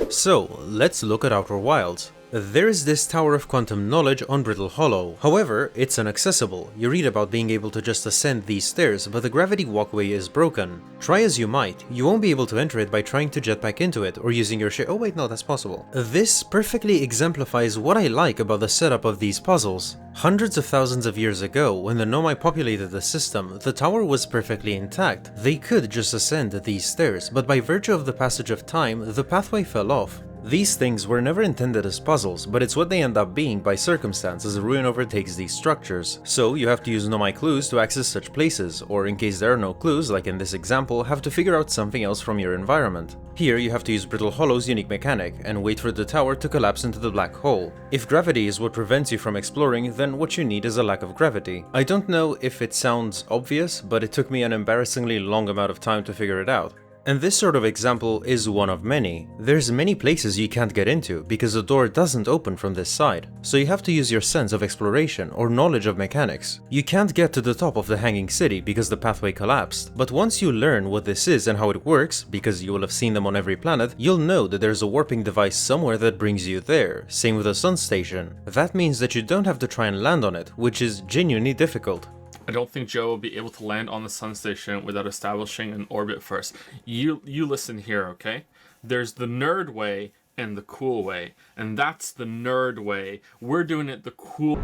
So, let's look at Outer Wilds. There is this Tower of Quantum Knowledge on Brittle Hollow. However, it's inaccessible. You read about being able to just ascend these stairs, but the gravity walkway is broken. Try as you might, you won't be able to enter it by trying to jetpack into it or using your ship. Oh wait, no, that's possible. This perfectly exemplifies what I like about the setup of these puzzles. Hundreds of thousands of years ago, when the Nomai populated the system, the tower was perfectly intact. They could just ascend these stairs, but by virtue of the passage of time, the pathway fell off. These things were never intended as puzzles, but it's what they end up being by circumstance as the ruin overtakes these structures. So you have to use Nomai clues to access such places, or in case there are no clues, like in this example, have to figure out something else from your environment. Here you have to use Brittle Hollow's unique mechanic, and wait for the tower to collapse into the black hole. If gravity is what prevents you from exploring, then what you need is a lack of gravity. I don't know if it sounds obvious, but it took me an embarrassingly long amount of time to figure it out. And this sort of example is one of many. There's many places you can't get into because the door doesn't open from this side, so you have to use your sense of exploration or knowledge of mechanics. You can't get to the top of the hanging city because the pathway collapsed, but once you learn what this is and how it works, because you will have seen them on every planet, you'll know that there's a warping device somewhere that brings you there. Same with the sun station. That means that you don't have to try and land on it, which is genuinely difficult. I don't think Joe will be able to land on the sun station without establishing an orbit first. You listen here, okay? There's the nerd way and the cool way, and that's the nerd way. We're doing it the cool.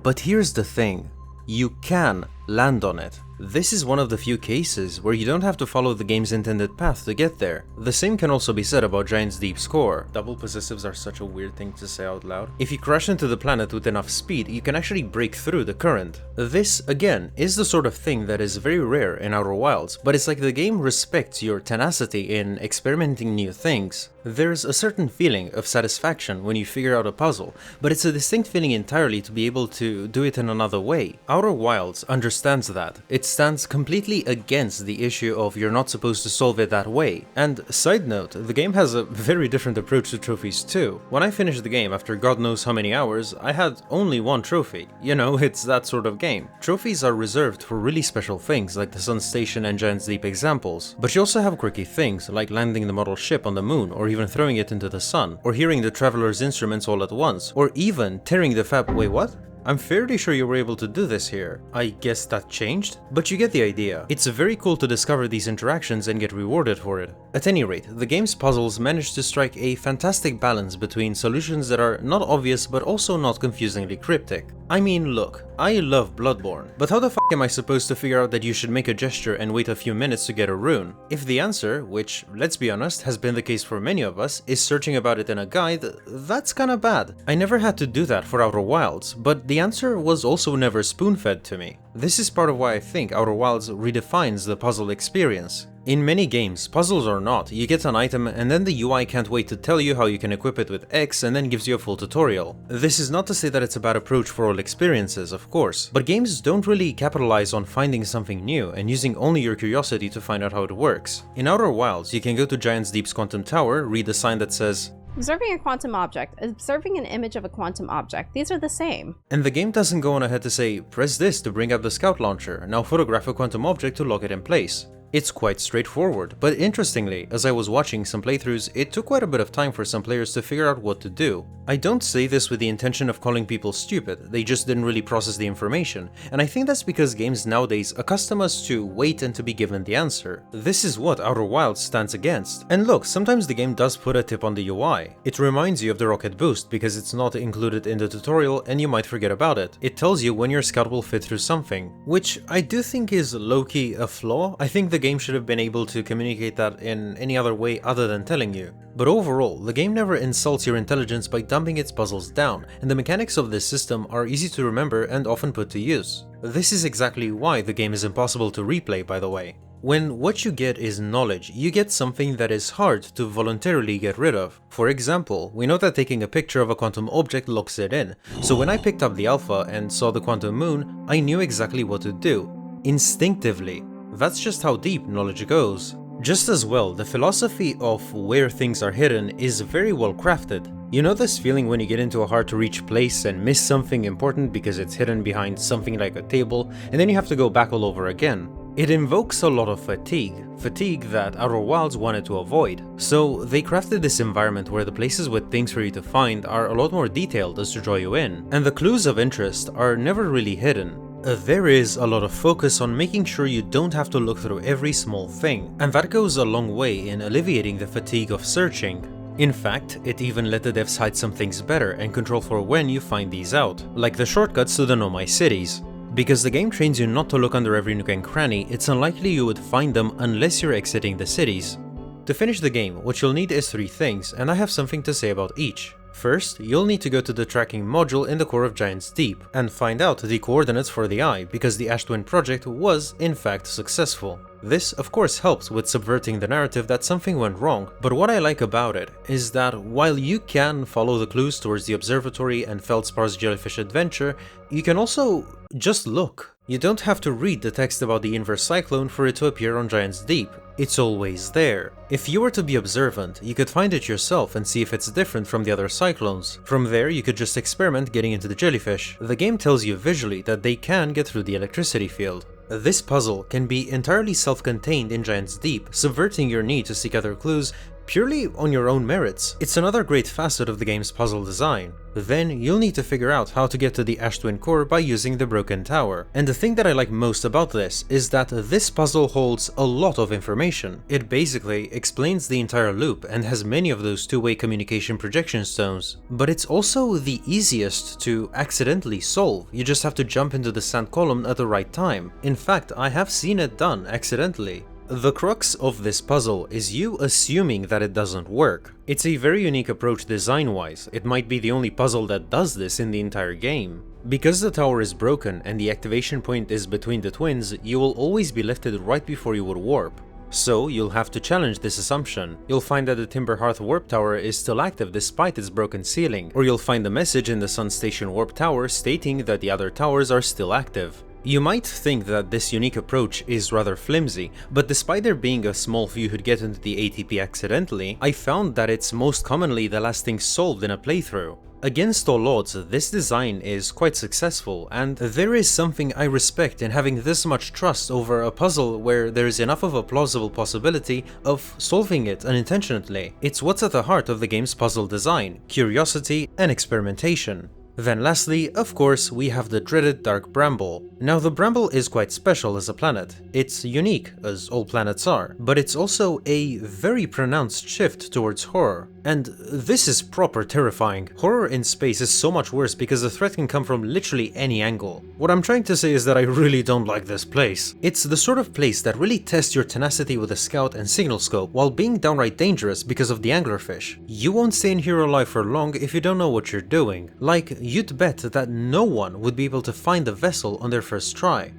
But here's the thing. You can land on it. This is one of the few cases where you don't have to follow the game's intended path to get there. The same can also be said about Giant's Deep's core. Double possessives are such a weird thing to say out loud. If you crash into the planet with enough speed, you can actually break through the current. This, again, is the sort of thing that is very rare in Outer Wilds, but it's like the game respects your tenacity in experimenting new things. There's a certain feeling of satisfaction when you figure out a puzzle, but it's a distinct feeling entirely to be able to do it in another way. Outer Wilds understands that. It stands completely against the issue of you're not supposed to solve it that way. And side note, the game has a very different approach to trophies too. When I finished the game after God knows how many hours, I had only one trophy. You know, it's that sort of game. Trophies are reserved for really special things like the Sun Station and Giant's Deep examples, but you also have quirky things like landing the model ship on the moon, or even throwing it into the sun, or hearing the Traveler's instruments all at once, or even tearing the Wait, what? I'm fairly sure you were able to do this here. I guess that changed? But you get the idea. It's very cool to discover these interactions and get rewarded for it. At any rate, the game's puzzles manage to strike a fantastic balance between solutions that are not obvious but also not confusingly cryptic. I mean, look, I love Bloodborne, but how the f am I supposed to figure out that you should make a gesture and wait a few minutes to get a rune? If the answer, which, let's be honest, has been the case for many of us, is searching about it in a guide, that's kinda bad. I never had to do that for Outer Wilds, but the answer was also never spoon-fed to me. This is part of why I think Outer Wilds redefines the puzzle experience. In many games, puzzles or not, you get an item and then the UI can't wait to tell you how you can equip it with X and then gives you a full tutorial. This is not to say that it's a bad approach for all experiences, of course, but games don't really capitalize on finding something new and using only your curiosity to find out how it works. In Outer Wilds, you can go to Giant's Deep's Quantum Tower, read the sign that says, observing a quantum object, observing an image of a quantum object, these are the same. And the game doesn't go on ahead to say, press this to bring up the scout launcher, now photograph a quantum object to lock it in place. It's quite straightforward, but interestingly, as I was watching some playthroughs, it took quite a bit of time for some players to figure out what to do. I don't say this with the intention of calling people stupid, they just didn't really process the information, and I think that's because games nowadays accustom us to wait and to be given the answer. This is what Outer Wilds stands against. And look, sometimes the game does put a tip on the UI. It reminds you of the rocket boost because it's not included in the tutorial and you might forget about it. It tells you when your scout will fit through something, which I do think is low-key a flaw. I think the game should have been able to communicate that in any other way other than telling you. But overall, the game never insults your intelligence by dumbing its puzzles down, and the mechanics of this system are easy to remember and often put to use. This is exactly why the game is impossible to replay, by the way. When what you get is knowledge, you get something that is hard to voluntarily get rid of. For example, we know that taking a picture of a quantum object locks it in, so when I picked up the alpha and saw the quantum moon, I knew exactly what to do. Instinctively. That's just how deep knowledge goes. Just as well, the philosophy of where things are hidden is very well crafted. You know this feeling when you get into a hard to reach place and miss something important because it's hidden behind something like a table, and then you have to go back all over again? It invokes a lot of fatigue that Outer Wilds wanted to avoid. So they crafted this environment where the places with things for you to find are a lot more detailed as to draw you in, and the clues of interest are never really hidden. There is a lot of focus on making sure you don't have to look through every small thing, and that goes a long way in alleviating the fatigue of searching. In fact, it even let the devs hide some things better and control for when you find these out, like the shortcuts to the Nomai cities. Because the game trains you not to look under every nook and cranny, it's unlikely you would find them unless you're exiting the cities. To finish the game, what you'll need is 3 things, and I have something to say about each. First, you'll need to go to the tracking module in the core of Giant's Deep and find out the coordinates for the eye, because the Ash Twin project was, in fact, successful. This, of course, helps with subverting the narrative that something went wrong, but what I like about it is that while you can follow the clues towards the observatory and Feldspar's jellyfish adventure, you can also just look. You don't have to read the text about the inverse cyclone for it to appear on Giant's Deep. It's always there. If you were to be observant, you could find it yourself and see if it's different from the other cyclones. From there, you could just experiment getting into the jellyfish. The game tells you visually that they can get through the electricity field. This puzzle can be entirely self-contained in Giant's Deep, subverting your need to seek other clues purely on your own merits. It's another great facet of the game's puzzle design. Then you'll need to figure out how to get to the Ash Twin core by using the broken tower. And the thing that I like most about this is that this puzzle holds a lot of information. It basically explains the entire loop and has many of those two-way communication projection stones. But it's also the easiest to accidentally solve. You just have to jump into the sand column at the right time. In fact, I have seen it done accidentally. The crux of this puzzle is you assuming that it doesn't work. It's a very unique approach design-wise. It might be the only puzzle that does this in the entire game. Because the tower is broken and the activation point is between the twins, you will always be lifted right before you would warp. So you'll have to challenge this assumption. You'll find that the Timberhearth Warp Tower is still active despite its broken ceiling, or you'll find a message in the Sun Station Warp Tower stating that the other towers are still active. You might think that this unique approach is rather flimsy, but despite there being a small few who'd get into the ATP accidentally, I found that it's most commonly the last thing solved in a playthrough. Against all odds, this design is quite successful, and there is something I respect in having this much trust over a puzzle where there is enough of a plausible possibility of solving it unintentionally. It's what's at the heart of the game's puzzle design: curiosity and experimentation. Then lastly, of course, we have the dreaded Dark Bramble. Now the Bramble is quite special as a planet. It's unique, as all planets are, but it's also a very pronounced shift towards horror. And this is proper terrifying. Horror in space is so much worse because the threat can come from literally any angle. What I'm trying to say is that I really don't like this place. It's the sort of place that really tests your tenacity with a scout and signal scope while being downright dangerous because of the anglerfish. You won't stay in here alive for long if you don't know what you're doing. Like, you'd bet that no one would be able to find the vessel on their first try.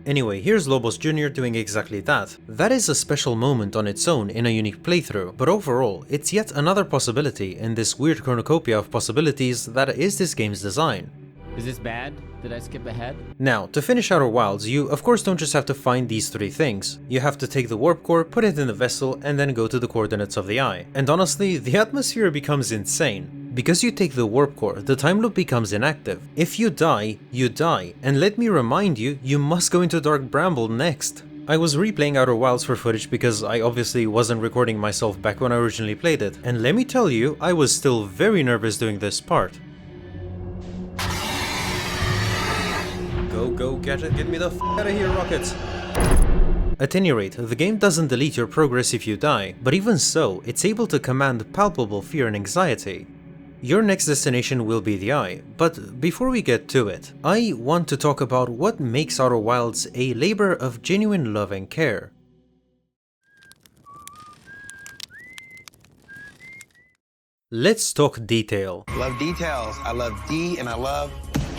Anyway, here's Lobos Jr. doing exactly that. That is a special moment on its own in a unique playthrough, but overall, it's yet another possibility in this weird cornucopia of possibilities that is this game's design. Is this bad? Did I skip ahead? Now, to finish Outer Wilds, you of course don't just have to find these 3 things. You have to take the warp core, put it in the vessel, and then go to the coordinates of the eye. And honestly, the atmosphere becomes insane. Because you take the warp core, the time loop becomes inactive. If you die, you die. And let me remind you, you must go into Dark Bramble next. I was replaying Outer Wilds for footage because I obviously wasn't recording myself back when I originally played it, and let me tell you, I was still very nervous doing this part. Go, Gadget, get me the f out of here, rockets! At any rate, the game doesn't delete your progress if you die, but even so, it's able to command palpable fear and anxiety. Your next destination will be the Eye, but before we get to it, I want to talk about what makes Outer Wilds a labor of genuine love and care. Let's talk detail. Love details. I love D and I love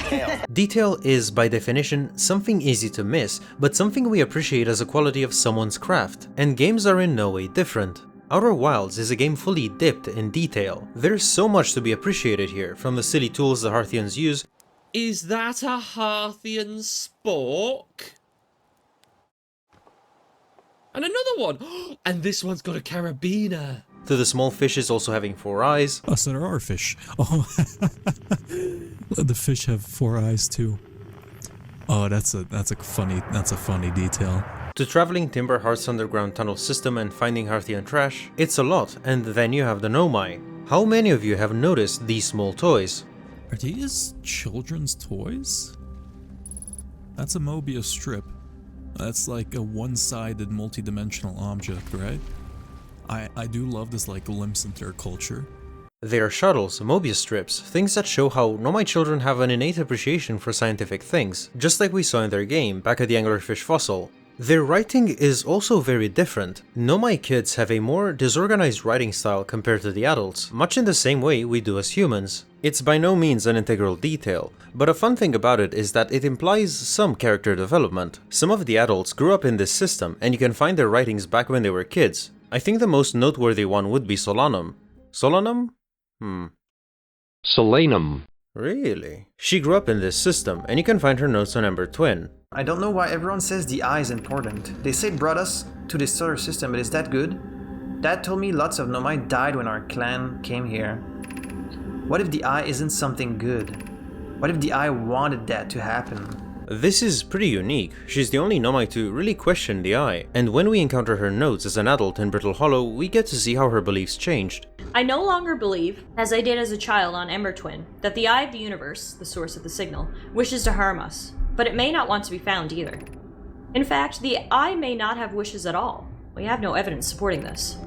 tail. Detail is, by definition, something easy to miss, but something we appreciate as a quality of someone's craft, and games are in no way different. Outer Wilds is a game fully dipped in detail. There's so much to be appreciated here, from the silly tools the Hearthians use. Is that a Hearthian spork? And another one! And this one's got a carabiner! To the small fishes also having 4 eyes. Oh, so there are fish. Oh, the fish have 4 eyes too. Oh, that's a funny detail. To traveling Timber Heart's underground tunnel system and finding Hearthian trash, it's a lot, and then you have the Nomai. How many of you have noticed these small toys? Are these children's toys? That's a Mobius strip. That's like a one-sided multi-dimensional object, right? I do love this like glimpse into their culture. They are shuttles, Mobius strips, things that show how Nomai children have an innate appreciation for scientific things, just like we saw in their game back at the anglerfish fossil. Their writing is also very different. Nomai kids have a more disorganized writing style compared to the adults, much in the same way we do as humans. It's by no means an integral detail, but a fun thing about it is that it implies some character development. Some of the adults grew up in this system, and you can find their writings back when they were kids. I think the most noteworthy one would be Solanum. Solanum? Solanum. Really? She grew up in this system, and you can find her notes on Ember Twin. I don't know why everyone says the Eye is important. They say it brought us to this solar system, but is that good? Dad told me lots of Nomai died when our clan came here. What if the Eye isn't something good? What if the Eye wanted that to happen? This is pretty unique. She's the only Nomai to really question the Eye, and when we encounter her notes as an adult in Brittle Hollow, we get to see how her beliefs changed. I no longer believe, as I did as a child on Ember Twin, that the Eye of the Universe, the source of the signal, wishes to harm us, but it may not want to be found either. In fact, the Eye may not have wishes at all. We have no evidence supporting this.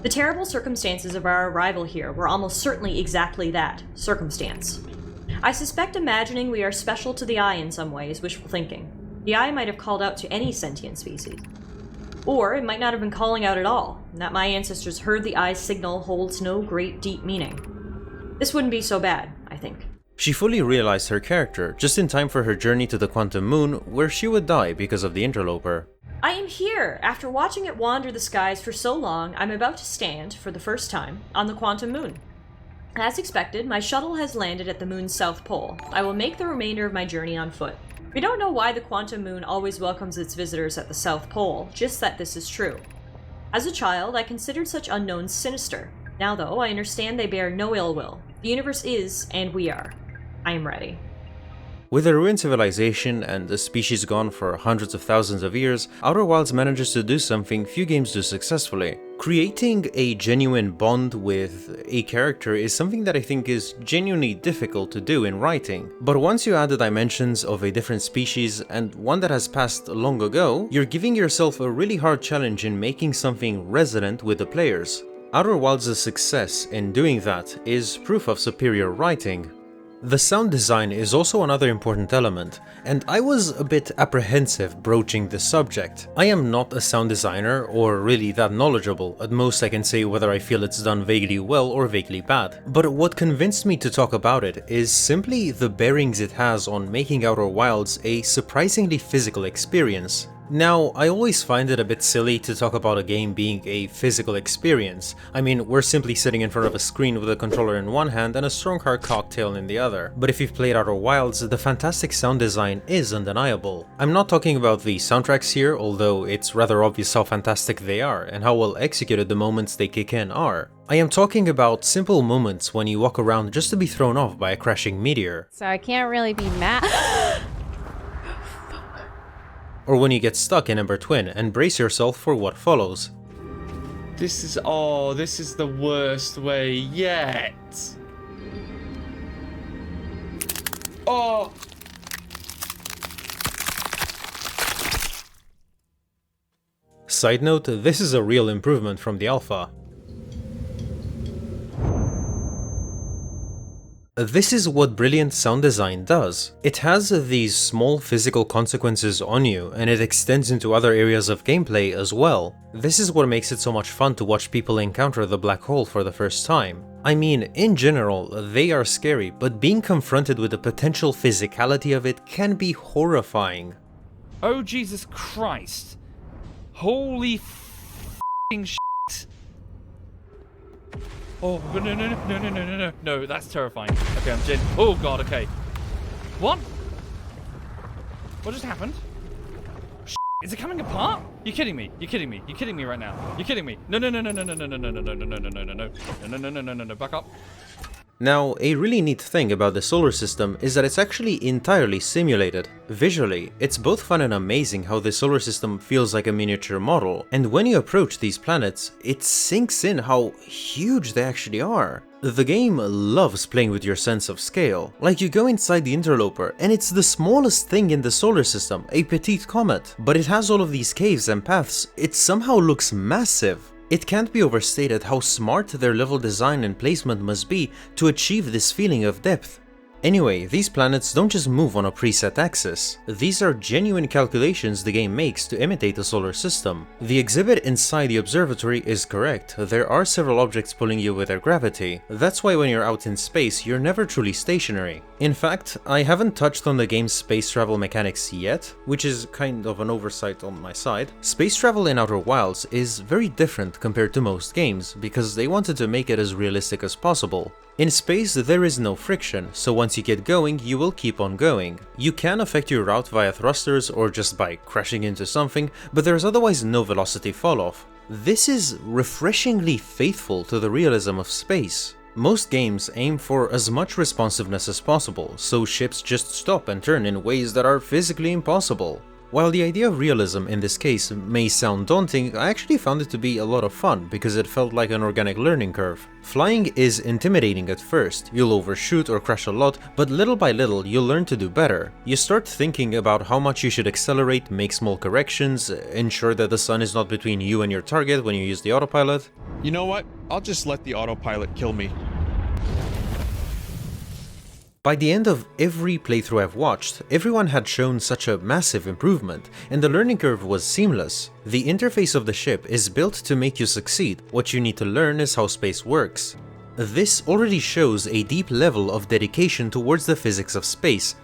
The terrible circumstances of our arrival here were almost certainly exactly that, circumstance. I suspect imagining we are special to the Eye in some way is wishful thinking. The Eye might have called out to any sentient species. Or it might not have been calling out at all, and that my ancestors heard the Eye's signal holds no great deep meaning. This wouldn't be so bad, I think. She fully realized her character, just in time for her journey to the Quantum Moon, where she would die because of the interloper. I am here! After watching it wander the skies for so long, I'm about to stand, for the first time, on the Quantum Moon. As expected, my shuttle has landed at the moon's south pole. I will make the remainder of my journey on foot. We don't know why the Quantum Moon always welcomes its visitors at the South Pole, just that this is true. As a child, I considered such unknowns sinister. Now, though, I understand they bear no ill will. The universe is, and we are. I am ready. With a ruined civilization and a species gone for hundreds of thousands of years, Outer Wilds manages to do something few games do successfully. Creating a genuine bond with a character is something that I think is genuinely difficult to do in writing. But once you add the dimensions of a different species and one that has passed long ago, you're giving yourself a really hard challenge in making something resonant with the players. Outer Wilds' success in doing that is proof of superior writing. The sound design is also another important element, and I was a bit apprehensive broaching this subject. I am not a sound designer or really that knowledgeable. At most I can say whether I feel it's done vaguely well or vaguely bad. But what convinced me to talk about it is simply the bearings it has on making Outer Wilds a surprisingly physical experience. Now, I always find it a bit silly to talk about a game being a physical experience. I mean, we're simply sitting in front of a screen with a controller in one hand and a strong hard cocktail in the other. But if you've played Outer Wilds, the fantastic sound design is undeniable. I'm not talking about the soundtracks here, although it's rather obvious how fantastic they are, and how well executed the moments they kick in are. I am talking about simple moments when you walk around just to be thrown off by a crashing meteor. So I can't really be mad. or when you get stuck in Ember Twin and brace yourself for what follows. This is the worst way yet. Oh! Side note, this is a real improvement from the alpha. This is what brilliant sound design does. It has these small physical consequences on you, and it extends into other areas of gameplay as well. This is what makes it so much fun to watch people encounter the black hole for the first time. I mean, in general, they are scary, but being confronted with the potential physicality of it can be horrifying. Oh Jesus Christ. Holy f***ing shit. Oh, no, that's terrifying. Okay, I'm Jin. Oh god, okay. What? What just happened? Shit, is it coming apart? You're kidding me. You're kidding me. You're kidding me right now. You're kidding me. No, back up. Now, a really neat thing about the solar system is that it's actually entirely simulated. Visually, it's both fun and amazing how the solar system feels like a miniature model, and when you approach these planets, it sinks in how huge they actually are. The game loves playing with your sense of scale. Like, you go inside the interloper and it's the smallest thing in the solar system, a petite comet, but it has all of these caves and paths. It somehow looks massive. It can't be overstated how smart their level design and placement must be to achieve this feeling of depth. Anyway, these planets don't just move on a preset axis. These are genuine calculations the game makes to imitate the solar system. The exhibit inside the observatory is correct. There are several objects pulling you with their gravity. That's why when you're out in space, you're never truly stationary. In fact, I haven't touched on the game's space travel mechanics yet, which is kind of an oversight on my side. Space travel in Outer Wilds is very different compared to most games, because they wanted to make it as realistic as possible. In space, there is no friction, so once you get going, you will keep on going. You can affect your route via thrusters or just by crashing into something, but there's otherwise no velocity falloff. This is refreshingly faithful to the realism of space. Most games aim for as much responsiveness as possible, so ships just stop and turn in ways that are physically impossible. While the idea of realism in this case may sound daunting, I actually found it to be a lot of fun because it felt like an organic learning curve. Flying is intimidating at first, you'll overshoot or crash a lot, but little by little you'll learn to do better. You start thinking about how much you should accelerate, make small corrections, ensure that the sun is not between you and your target when you use the autopilot. You know what? I'll just let the autopilot kill me. By the end of every playthrough I've watched, everyone had shown such a massive improvement, and the learning curve was seamless. The interface of the ship is built to make you succeed. What you need to learn is how space works. This already shows a deep level of dedication towards the physics of space,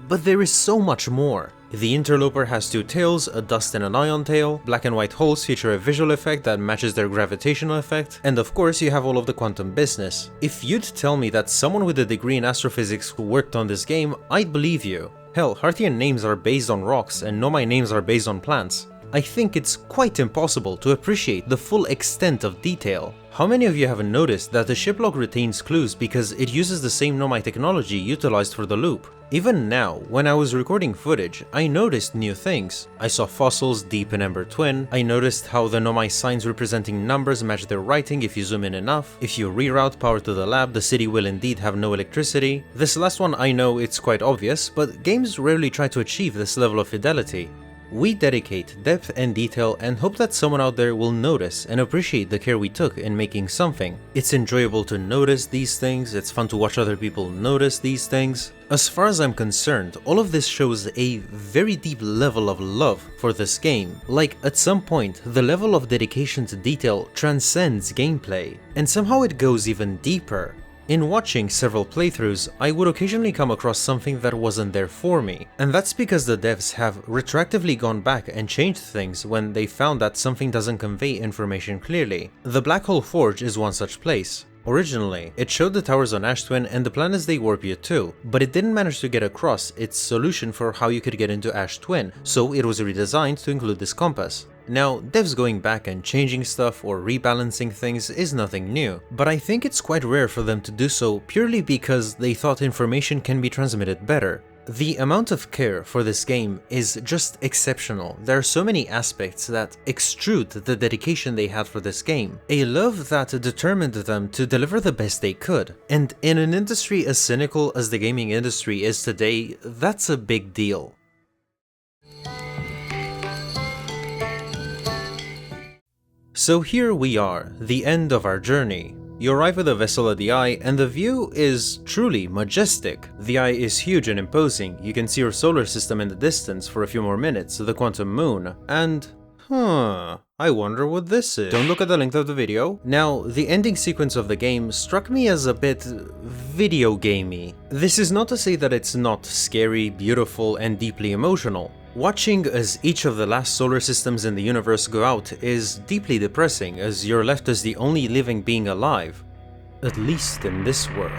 but there is so much more. The interloper has two tails, a dust and an ion tail, black and white holes feature a visual effect that matches their gravitational effect, and of course you have all of the quantum business. If you'd tell me that someone with a degree in astrophysics worked on this game, I'd believe you. Hell, Hartian names are based on rocks and Nomai names are based on plants. I think it's quite impossible to appreciate the full extent of detail. How many of you have noticed that the ship log retains clues because it uses the same Nomai technology utilized for the loop? Even now, when I was recording footage, I noticed new things. I saw fossils deep in Ember Twin, I noticed how the Nomai signs representing numbers match their writing if you zoom in enough. If you reroute power to the lab, the city will indeed have no electricity. This last one, I know it's quite obvious, but games rarely try to achieve this level of fidelity. We dedicate depth and detail and hope that someone out there will notice and appreciate the care we took in making something. It's enjoyable to notice these things, it's fun to watch other people notice these things. As far as I'm concerned, all of this shows a very deep level of love for this game. Like, at some point, the level of dedication to detail transcends gameplay, and somehow it goes even deeper. In watching several playthroughs, I would occasionally come across something that wasn't there for me, and that's because the devs have retroactively gone back and changed things when they found that something doesn't convey information clearly. The Black Hole Forge is one such place. Originally, it showed the towers on Ash Twin and the planets they warp you to, but it didn't manage to get across its solution for how you could get into Ash Twin, so it was redesigned to include this compass. Now, devs going back and changing stuff or rebalancing things is nothing new, but I think it's quite rare for them to do so purely because they thought information can be transmitted better. The amount of care for this game is just exceptional. There are so many aspects that extrude the dedication they had for this game, a love that determined them to deliver the best they could. And in an industry as cynical as the gaming industry is today, that's a big deal. So here we are, the end of our journey. You arrive at the vessel at the Eye, and the view is truly majestic. The Eye is huge and imposing. You can see your solar system in the distance for a few more minutes, the quantum moon, and... I wonder what this is. Don't look at the length of the video. Now, the ending sequence of the game struck me as a bit video gamey. This is not to say that it's not scary, beautiful, and deeply emotional. Watching as each of the last solar systems in the universe go out is deeply depressing, as you're left as the only living being alive. At least in this world.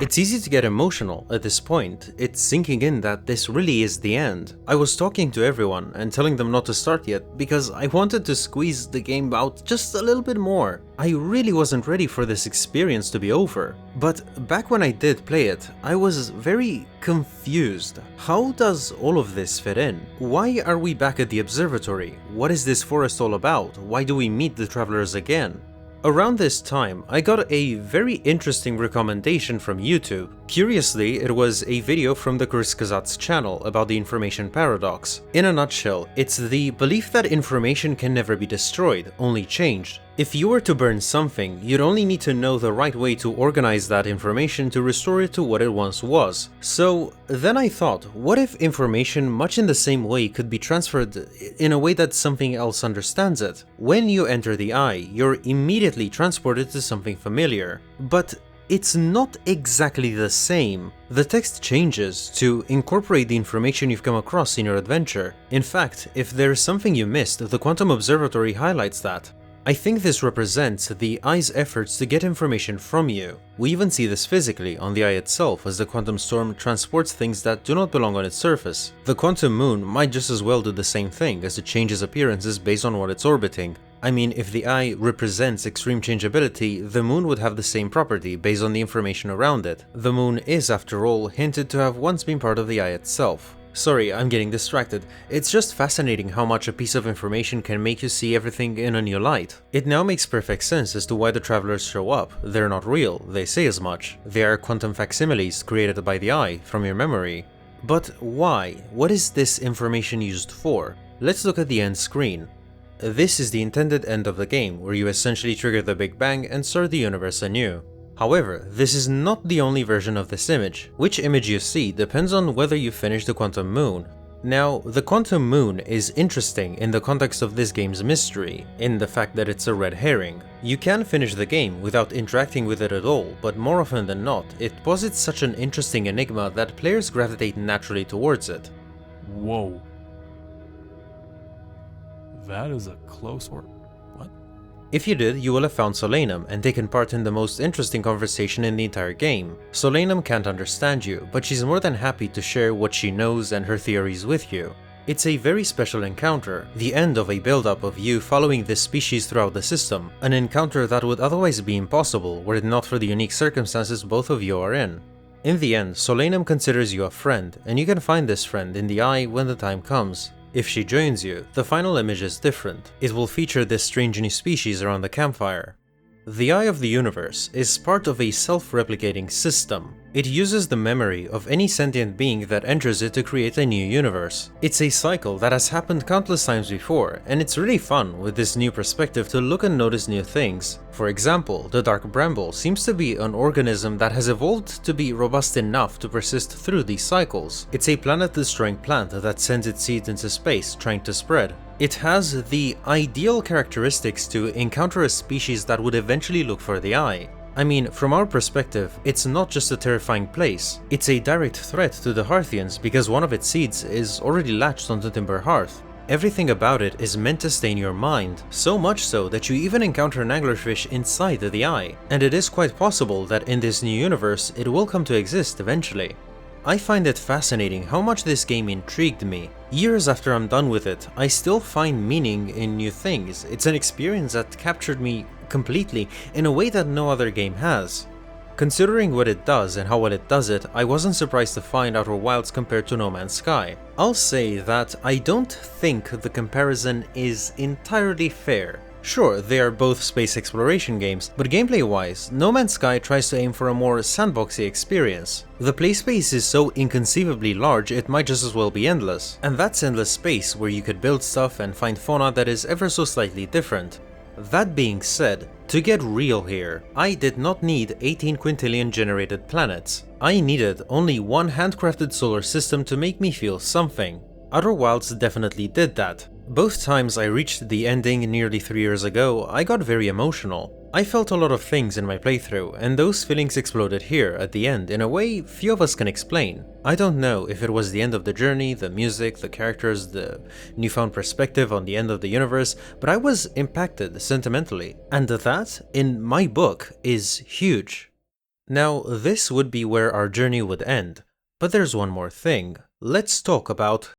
It's easy to get emotional at this point. It's sinking in that this really is the end. I was talking to everyone and telling them not to start yet because I wanted to squeeze the game out just a little bit more. I really wasn't ready for this experience to be over. But back when I did play it, I was very confused. How does all of this fit in? Why are we back at the observatory? What is this forest all about? Why do we meet the travelers again? Around this time, I got a very interesting recommendation from YouTube. Curiously, it was a video from the Kurskazat's channel about the information paradox. In a nutshell, it's the belief that information can never be destroyed, only changed. If you were to burn something, you'd only need to know the right way to organize that information to restore it to what it once was. So then I thought, what if information much in the same way could be transferred in a way that something else understands it? When you enter the Eye, you're immediately transported to something familiar. But it's not exactly the same. The text changes to incorporate the information you've come across in your adventure. In fact, if there's something you missed, the Quantum Observatory highlights that. I think this represents the Eye's efforts to get information from you. We even see this physically on the Eye itself as the quantum storm transports things that do not belong on its surface. The quantum moon might just as well do the same thing, as it changes appearances based on what it's orbiting. I mean, if the Eye represents extreme changeability, the moon would have the same property based on the information around it. The moon is, after all, hinted to have once been part of the Eye itself. Sorry, I'm getting distracted. It's just fascinating how much a piece of information can make you see everything in a new light. It now makes perfect sense as to why the travelers show up. They're not real, they say as much. They are quantum facsimiles created by the Eye from your memory. But why? What is this information used for? Let's look at the end screen. This is the intended end of the game, where you essentially trigger the Big Bang and start the universe anew. However, this is not the only version of this image. Which image you see depends on whether you finish the Quantum Moon. Now, the Quantum Moon is interesting in the context of this game's mystery, in the fact that it's a red herring. You can finish the game without interacting with it at all, but more often than not, it posits such an interesting enigma that players gravitate naturally towards it. Whoa. That is a close order. If you did, you will have found Solanum and taken part in the most interesting conversation in the entire game. Solanum can't understand you, but she's more than happy to share what she knows and her theories with you. It's a very special encounter, the end of a build-up of you following this species throughout the system, an encounter that would otherwise be impossible were it not for the unique circumstances both of you are in. In the end, Solanum considers you a friend, and you can find this friend in the Eye when the time comes. If she joins you, the final image is different. It will feature this strange new species around the campfire. The Eye of the Universe is part of a self-replicating system. It uses the memory of any sentient being that enters it to create a new universe. It's a cycle that has happened countless times before, and it's really fun with this new perspective to look and notice new things. For example, the Dark Bramble seems to be an organism that has evolved to be robust enough to persist through these cycles. It's a planet-destroying plant that sends its seeds into space, trying to spread. It has the ideal characteristics to encounter a species that would eventually look for the Eye. I mean, from our perspective, it's not just a terrifying place, it's a direct threat to the Hearthians because one of its seeds is already latched onto Timber Hearth. Everything about it is meant to stay in your mind, so much so that you even encounter an anglerfish inside the Eye, and it is quite possible that in this new universe it will come to exist eventually. I find it fascinating how much this game intrigued me. Years after I'm done with it, I still find meaning in new things. It's an experience that captured me completely in a way that no other game has. Considering what it does and how well it does it, I wasn't surprised to find Outer Wilds compared to No Man's Sky. I'll say that I don't think the comparison is entirely fair. Sure, they are both space exploration games, but gameplay-wise, No Man's Sky tries to aim for a more sandboxy experience. The play space is so inconceivably large it might just as well be endless, and that's endless space where you could build stuff and find fauna that is ever so slightly different. That being said, to get real here, I did not need 18 quintillion generated planets. I needed only one handcrafted solar system to make me feel something. Outer Wilds definitely did that. Both times I reached the ending nearly 3 years ago, I got very emotional. I felt a lot of things in my playthrough, and those feelings exploded here at the end in a way few of us can explain. I don't know if it was the end of the journey, the music, the characters, the newfound perspective on the end of the universe, but I was impacted sentimentally. And that, in my book, is huge. Now, this would be where our journey would end. But there's one more thing. Let's talk about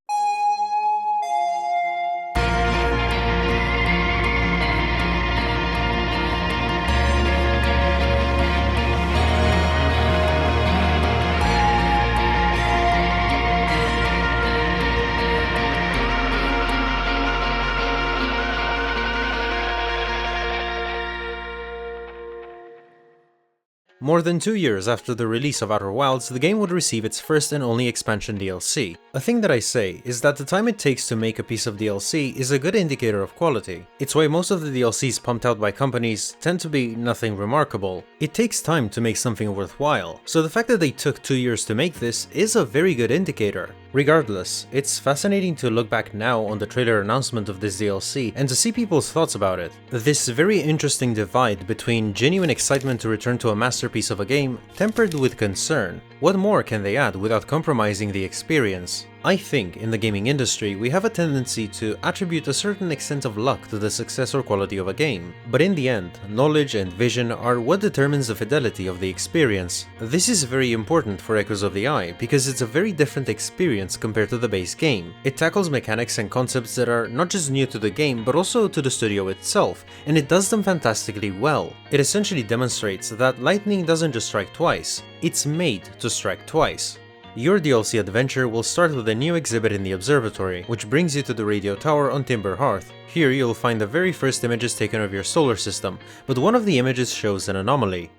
More than 2 years after the release of Outer Wilds, the game would receive its first and only expansion DLC. A thing that I say is that the time it takes to make a piece of DLC is a good indicator of quality. It's why most of the DLCs pumped out by companies tend to be nothing remarkable. It takes time to make something worthwhile, so the fact that they took 2 years to make this is a very good indicator. Regardless, it's fascinating to look back now on the trailer announcement of this DLC and to see people's thoughts about it. This very interesting divide between genuine excitement to return to a masterpiece of a game tempered with concern. What more can they add without compromising the experience? I think in the gaming industry we have a tendency to attribute a certain extent of luck to the success or quality of a game, but in the end, knowledge and vision are what determines the fidelity of the experience. This is very important for Echoes of the Eye because it's a very different experience compared to the base game. It tackles mechanics and concepts that are not just new to the game but also to the studio itself, and it does them fantastically well. It essentially demonstrates that lightning doesn't just strike twice, it's made to strike twice. Your DLC adventure will start with a new exhibit in the observatory, which brings you to the radio tower on Timber Hearth. Here you'll find the very first images taken of your solar system, but one of the images shows an anomaly.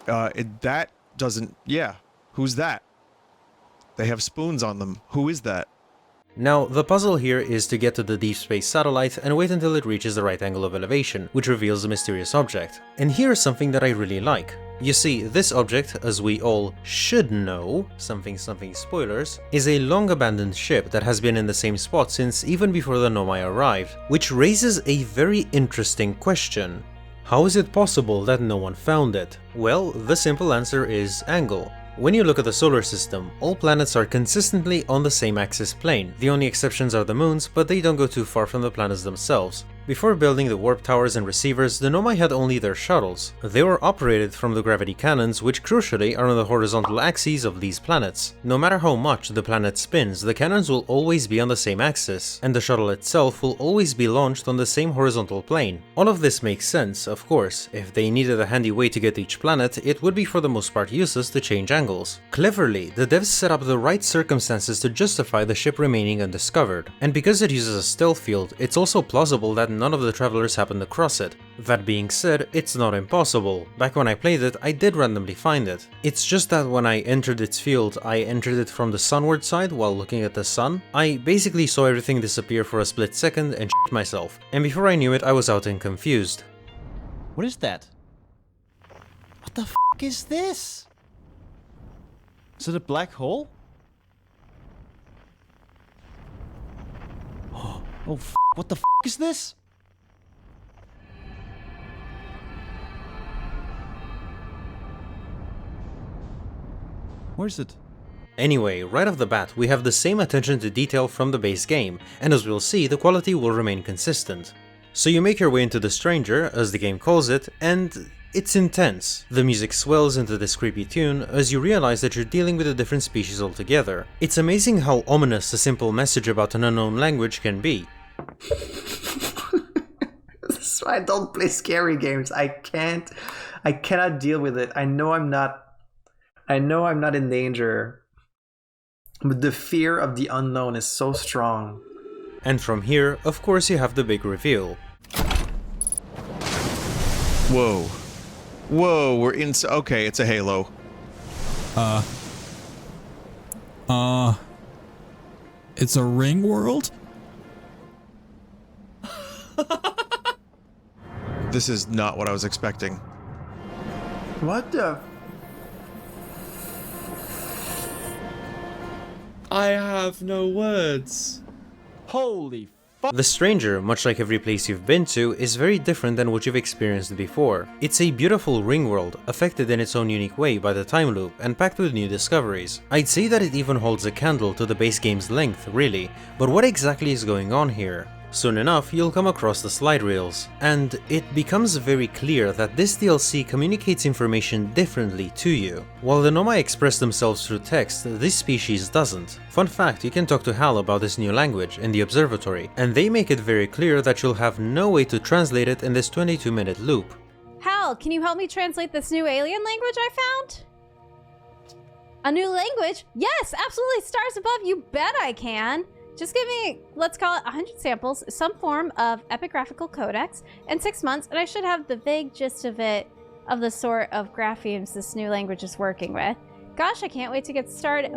That doesn't... yeah. Who's that? They have spoons on them. Who is that? Now, the puzzle here is to get to the deep space satellite and wait until it reaches the right angle of elevation, which reveals a mysterious object. And here's something that I really like. You see, this object, as we all should know, something spoilers, is a long abandoned ship that has been in the same spot since even before the Nomai arrived, which raises a very interesting question. How is it possible that no one found it? Well, the simple answer is angle. When you look at the solar system, all planets are consistently on the same axis plane. The only exceptions are the moons, but they don't go too far from the planets themselves. Before building the warp towers and receivers, the Nomai had only their shuttles. They were operated from the gravity cannons, which crucially are on the horizontal axes of these planets. No matter how much the planet spins, the cannons will always be on the same axis, and the shuttle itself will always be launched on the same horizontal plane. All of this makes sense, of course. If they needed a handy way to get to each planet, it would be for the most part useless to change angles. Cleverly, the devs set up the right circumstances to justify the ship remaining undiscovered, and because it uses a stealth field, it's also plausible that none of the travelers happened to cross it. That being said, it's not impossible. Back when I played it, I did randomly find it. It's just that when I entered its field, I entered it from the sunward side while looking at the sun. I basically saw everything disappear for a split second and shit myself, and before I knew it, I was out and confused. What is that? What the f*** is this? Is it a black hole? Oh f***, what the f*** is this? Where is it? Anyway, right off the bat, we have the same attention to detail from the base game, and as we'll see, the quality will remain consistent. So you make your way into the Stranger, as the game calls it, and it's intense. The music swells into this creepy tune as you realize that you're dealing with a different species altogether. It's amazing how ominous a simple message about an unknown language can be. This is why I don't play scary games. I cannot deal with it. I know I'm not I know I'm not in danger, but the fear of the unknown is so strong. And from here, of course, you have the big reveal. Whoa. Whoa, we're in... Okay, it's a Halo. It's a ring world? This is not what I was expecting. What the... I have no words. Holy The Stranger, much like every place you've been to, is very different than what you've experienced before. It's a beautiful ring world, affected in its own unique way by the time loop, and packed with new discoveries. I'd say that it even holds a candle to the base game's length, really, but what exactly is going on here? Soon enough, you'll come across the slide reels, and it becomes very clear that this DLC communicates information differently to you. While the Nomai express themselves through text, this species doesn't. Fun fact, you can talk to Hal about this new language in the observatory, and they make it very clear that you'll have no way to translate it in this 22-minute loop. Hal, can you help me translate this new alien language I found? A new language? Yes, absolutely, stars above, you bet I can! Just give me, let's call it 100 samples, some form of epigraphical codex, and 6 months, and I should have the vague gist of it, of the sort of graphemes this new language is working with. Gosh, I can't wait to get started.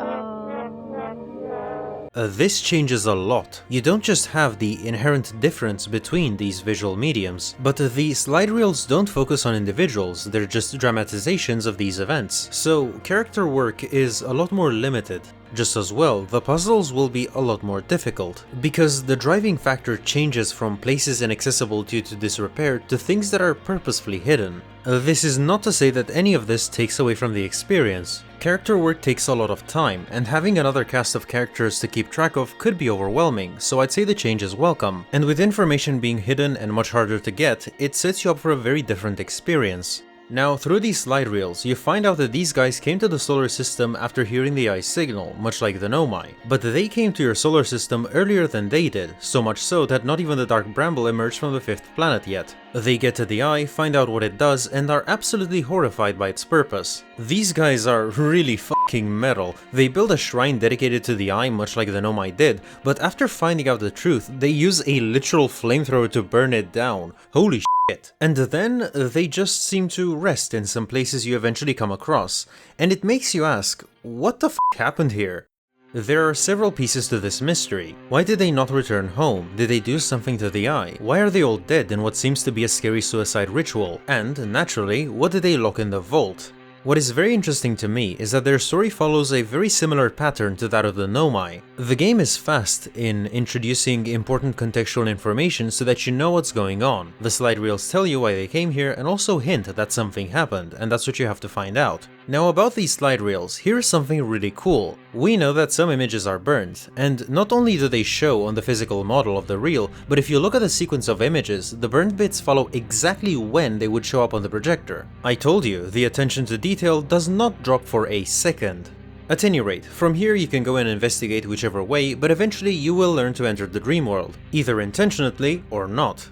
This changes a lot. You don't just have the inherent difference between these visual mediums, but the slide reels don't focus on individuals, they're just dramatizations of these events, so character work is a lot more limited. Just as well, the puzzles will be a lot more difficult, because the driving factor changes from places inaccessible due to disrepair to things that are purposefully hidden. This is not to say that any of this takes away from the experience. Character work takes a lot of time, and having another cast of characters to keep track of could be overwhelming, so I'd say the change is welcome. And with information being hidden and much harder to get, it sets you up for a very different experience. Now, through these slide reels, you find out that these guys came to the solar system after hearing the ice signal, much like the Nomai. But they came to your solar system earlier than they did, so much so that not even the Dark Bramble emerged from the 5th planet yet. They get to the eye, find out what it does, and are absolutely horrified by its purpose. These guys are really fucking metal. They build a shrine dedicated to the eye, much like the Nomai did, but after finding out the truth, they use a literal flamethrower to burn it down. Holy shit. And then they just seem to rest in some places you eventually come across, and it makes you ask, what the f happened here? There are several pieces to this mystery. Why did they not return home? Did they do something to the eye? Why are they all dead in what seems to be a scary suicide ritual? And, naturally, what did they lock in the vault? What is very interesting to me is that their story follows a very similar pattern to that of the Nomai. The game is fast in introducing important contextual information so that you know what's going on. The slide reels tell you why they came here and also hint that something happened, and that's what you have to find out. Now about these slide reels, here's something really cool. We know that some images are burned, and not only do they show on the physical model of the reel, but if you look at the sequence of images, the burned bits follow exactly when they would show up on the projector. I told you, the attention to detail does not drop for a second. At any rate, from here you can go and investigate whichever way, but eventually you will learn to enter the dream world, either intentionally or not.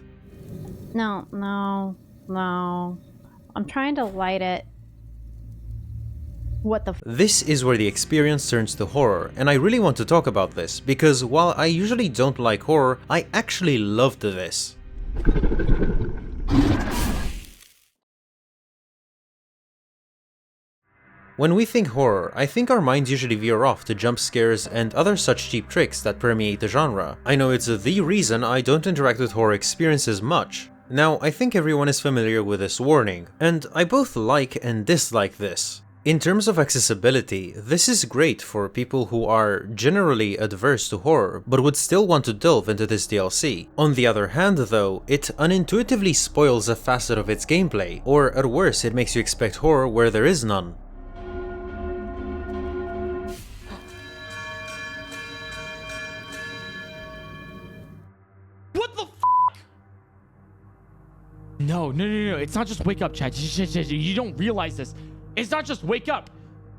No. I'm trying to light it. What the f— This is where the experience turns to horror, and I really want to talk about this, because while I usually don't like horror, I actually loved this. When we think horror, I think our minds usually veer off to jump scares and other such cheap tricks that permeate the genre. I know it's the reason I don't interact with horror experiences much. Now, I think everyone is familiar with this warning, and I both like and dislike this. In terms of accessibility, this is great for people who are generally adverse to horror, but would still want to delve into this DLC. On the other hand though, it unintuitively spoils a facet of its gameplay, or at worst it makes you expect horror where there is none. What the f? No, it's not just wake up, chat. You don't realize this. It's not just wake up.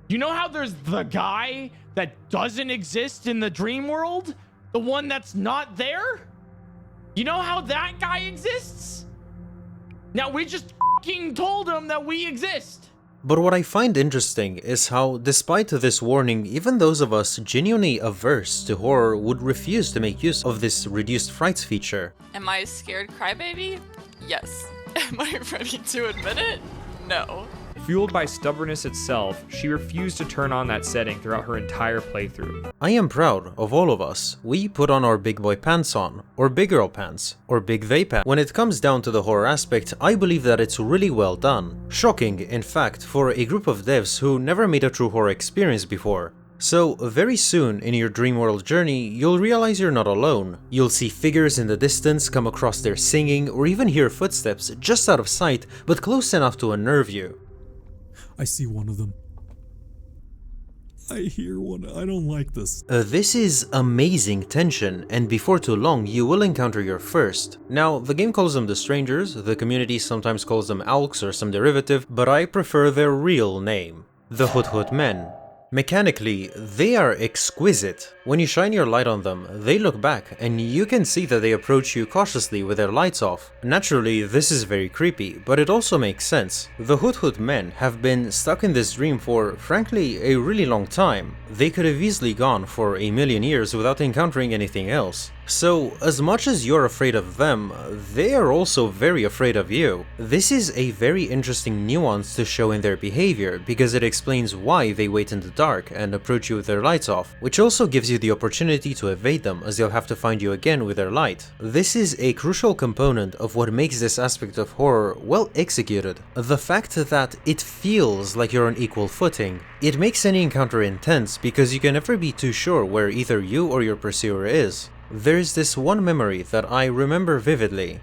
You know how there's the guy that doesn't exist in the dream world? The one that's not there? You know how that guy exists? Now we just f***ing told him that we exist. But what I find interesting is how, despite this warning, even those of us genuinely averse to horror would refuse to make use of this reduced frights feature. Am I a scared crybaby? Yes. Am I ready to admit it? No. Fueled by stubbornness itself, she refused to turn on that setting throughout her entire playthrough. I am proud of all of us. We put on our big boy pants on, or big girl pants, or big they pants. When it comes down to the horror aspect, I believe that it's really well done. Shocking, in fact, for a group of devs who never made a true horror experience before. So, very soon in your dream world journey, you'll realize you're not alone. You'll see figures in the distance, come across their singing, or even hear footsteps just out of sight, but close enough to unnerve you. I see one of them. I hear one. I don't like this. This is amazing tension, and before too long you will encounter your first. Now, the game calls them the Strangers, the community sometimes calls them Alks or some derivative, but I prefer their real name, the Hut Hut Men. Mechanically, they are exquisite. When you shine your light on them, they look back, and you can see that they approach you cautiously with their lights off. Naturally, this is very creepy, but it also makes sense. The Hut Hut Men have been stuck in this dream for, frankly, a really long time. They could have easily gone for a million years without encountering anything else. So, as much as you're afraid of them, they are also very afraid of you. This is a very interesting nuance to show in their behavior, because it explains why they wait in the dark and approach you with their lights off, which also gives you the opportunity to evade them, as they'll have to find you again with their light. This is a crucial component of what makes this aspect of horror well executed. The fact that it feels like you're on equal footing. It makes any encounter intense, because you can never be too sure where either you or your pursuer is. There's this one memory that I remember vividly.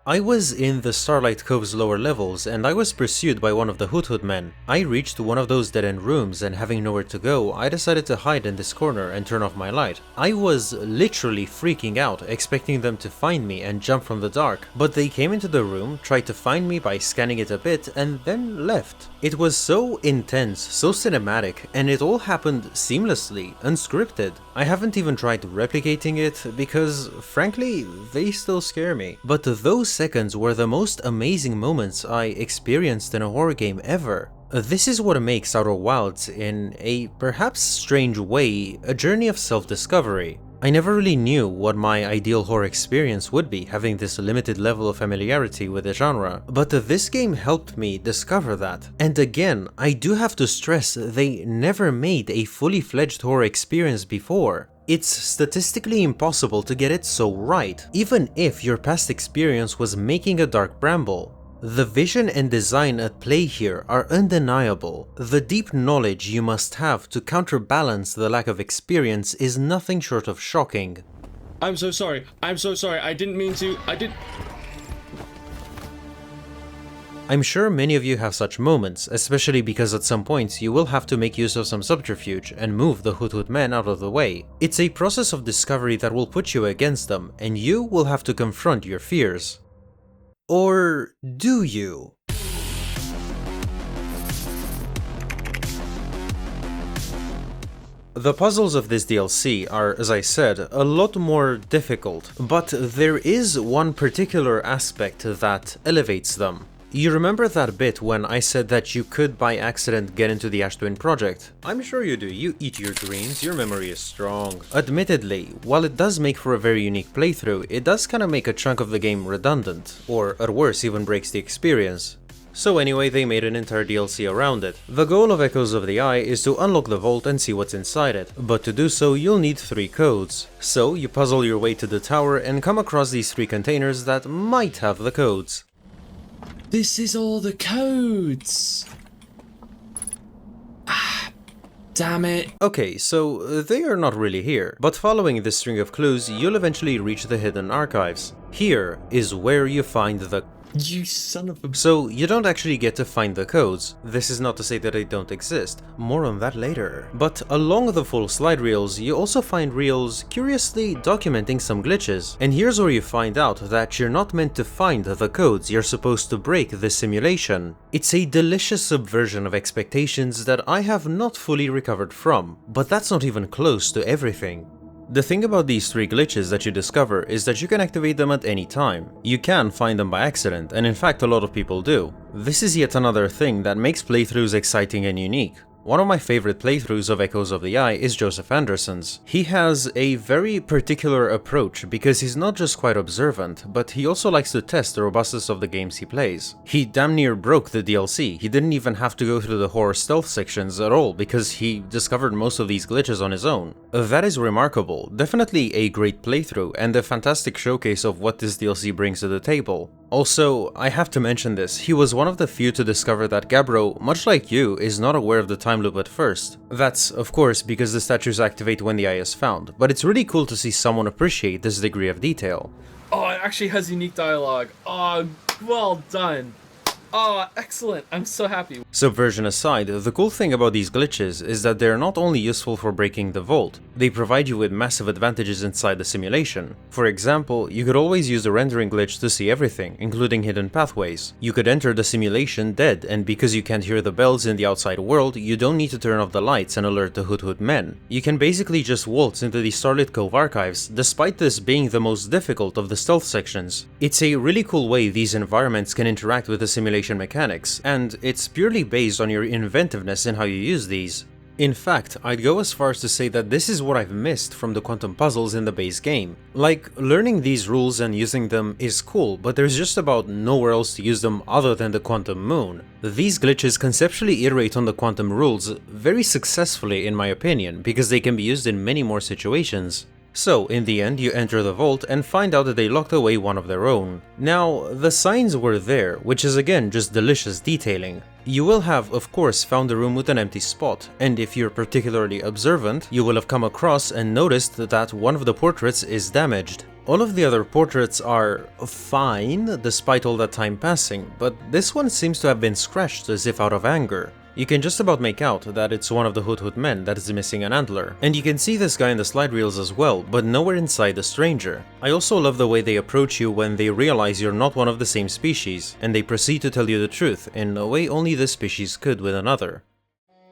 I was in the Starlight Cove's lower levels, and I was pursued by one of the Hut Hut Men. I reached one of those dead-end rooms, and having nowhere to go, I decided to hide in this corner and turn off my light. I was literally freaking out, expecting them to find me and jump from the dark, but they came into the room, tried to find me by scanning it a bit, and then left. It was so intense, so cinematic, and it all happened seamlessly, unscripted. I haven't even tried replicating it, because, frankly, they still scare me. But those seconds were the most amazing moments I experienced in a horror game ever. This is what makes Outer Wilds, in a perhaps strange way, a journey of self-discovery. I never really knew what my ideal horror experience would be, having this limited level of familiarity with the genre, but this game helped me discover that. And again, I do have to stress, they never made a fully fledged horror experience before. It's statistically impossible to get it so right, even if your past experience was making a dark Bramble. The vision and design at play here are undeniable. The deep knowledge you must have to counterbalance the lack of experience is nothing short of shocking. I'm so sorry. I'm so sorry. I didn't mean to. I'm sure many of you have such moments, especially because at some points you will have to make use of some subterfuge and move the Hut Hut Men out of the way. It's a process of discovery that will put you against them, and you will have to confront your fears. Or do you? The puzzles of this DLC are, as I said, a lot more difficult, but there is one particular aspect that elevates them. You remember that bit when I said that you could by accident get into the Ash Twin project? I'm sure you do, you eat your greens, your memory is strong. Admittedly, while it does make for a very unique playthrough, it does kinda make a chunk of the game redundant, or at worst even breaks the experience. So anyway, they made an entire DLC around it. The goal of Echoes of the Eye is to unlock the vault and see what's inside it, but to do so you'll need 3 codes. So you puzzle your way to the tower and come across these 3 containers that might have the codes. This is all the codes. Damn it. Okay, so they are not really here, but following this string of clues, you'll eventually reach the hidden archives. Here is where you find the... You son of a... So, you don't actually get to find the codes. This is not to say that they don't exist, more on that later. But along the full slide reels, you also find reels curiously documenting some glitches. And here's where you find out that you're not meant to find the codes, you're supposed to break the simulation. It's a delicious subversion of expectations that I have not fully recovered from, but that's not even close to everything. The thing about these 3 glitches that you discover is that you can activate them at any time. You can find them by accident, and in fact a lot of people do. This is yet another thing that makes playthroughs exciting and unique. One of my favorite playthroughs of Echoes of the Eye is Joseph Anderson's. He has a very particular approach because he's not just quite observant, but he also likes to test the robustness of the games he plays. He damn near broke the DLC. He didn't even have to go through the horror stealth sections at all because he discovered most of these glitches on his own. That is remarkable, definitely a great playthrough and a fantastic showcase of what this DLC brings to the table. Also, I have to mention this, he was one of the few to discover that Gabbro, much like you, is not aware of the time loop at first. That's, of course, because the statues activate when the eye is found, but it's really cool to see someone appreciate this degree of detail. Oh, it actually has unique dialogue. Oh, well done. Oh, excellent. I'm so happy. Subversion aside, the cool thing about these glitches is that they're not only useful for breaking the vault, they provide you with massive advantages inside the simulation. For example, you could always use the rendering glitch to see everything, including hidden pathways. You could enter the simulation dead, and because you can't hear the bells in the outside world, you don't need to turn off the lights and alert the Hood Hood men. You can basically just waltz into the Starlit Cove archives, despite this being the most difficult of the stealth sections. It's a really cool way these environments can interact with the simulation mechanics, and it's purely based on your inventiveness in how you use these. In fact, I'd go as far as to say that this is what I've missed from the quantum puzzles in the base game. Like, learning these rules and using them is cool, but there's just about nowhere else to use them other than the quantum moon. These glitches conceptually iterate on the quantum rules very successfully in my opinion, because they can be used in many more situations. So, in the end, you enter the vault and find out that they locked away one of their own. Now, the signs were there, which is again just delicious detailing. You will have, of course, found a room with an empty spot, and if you're particularly observant, you will have come across and noticed that one of the portraits is damaged. All of the other portraits are fine, despite all that time passing, but this one seems to have been scratched as if out of anger. You can just about make out that it's one of the Hood Hood men that is missing an antler. And you can see this guy in the slide reels as well, but nowhere inside the stranger. I also love the way they approach you when they realize you're not one of the same species, and they proceed to tell you the truth in a way only this species could with another.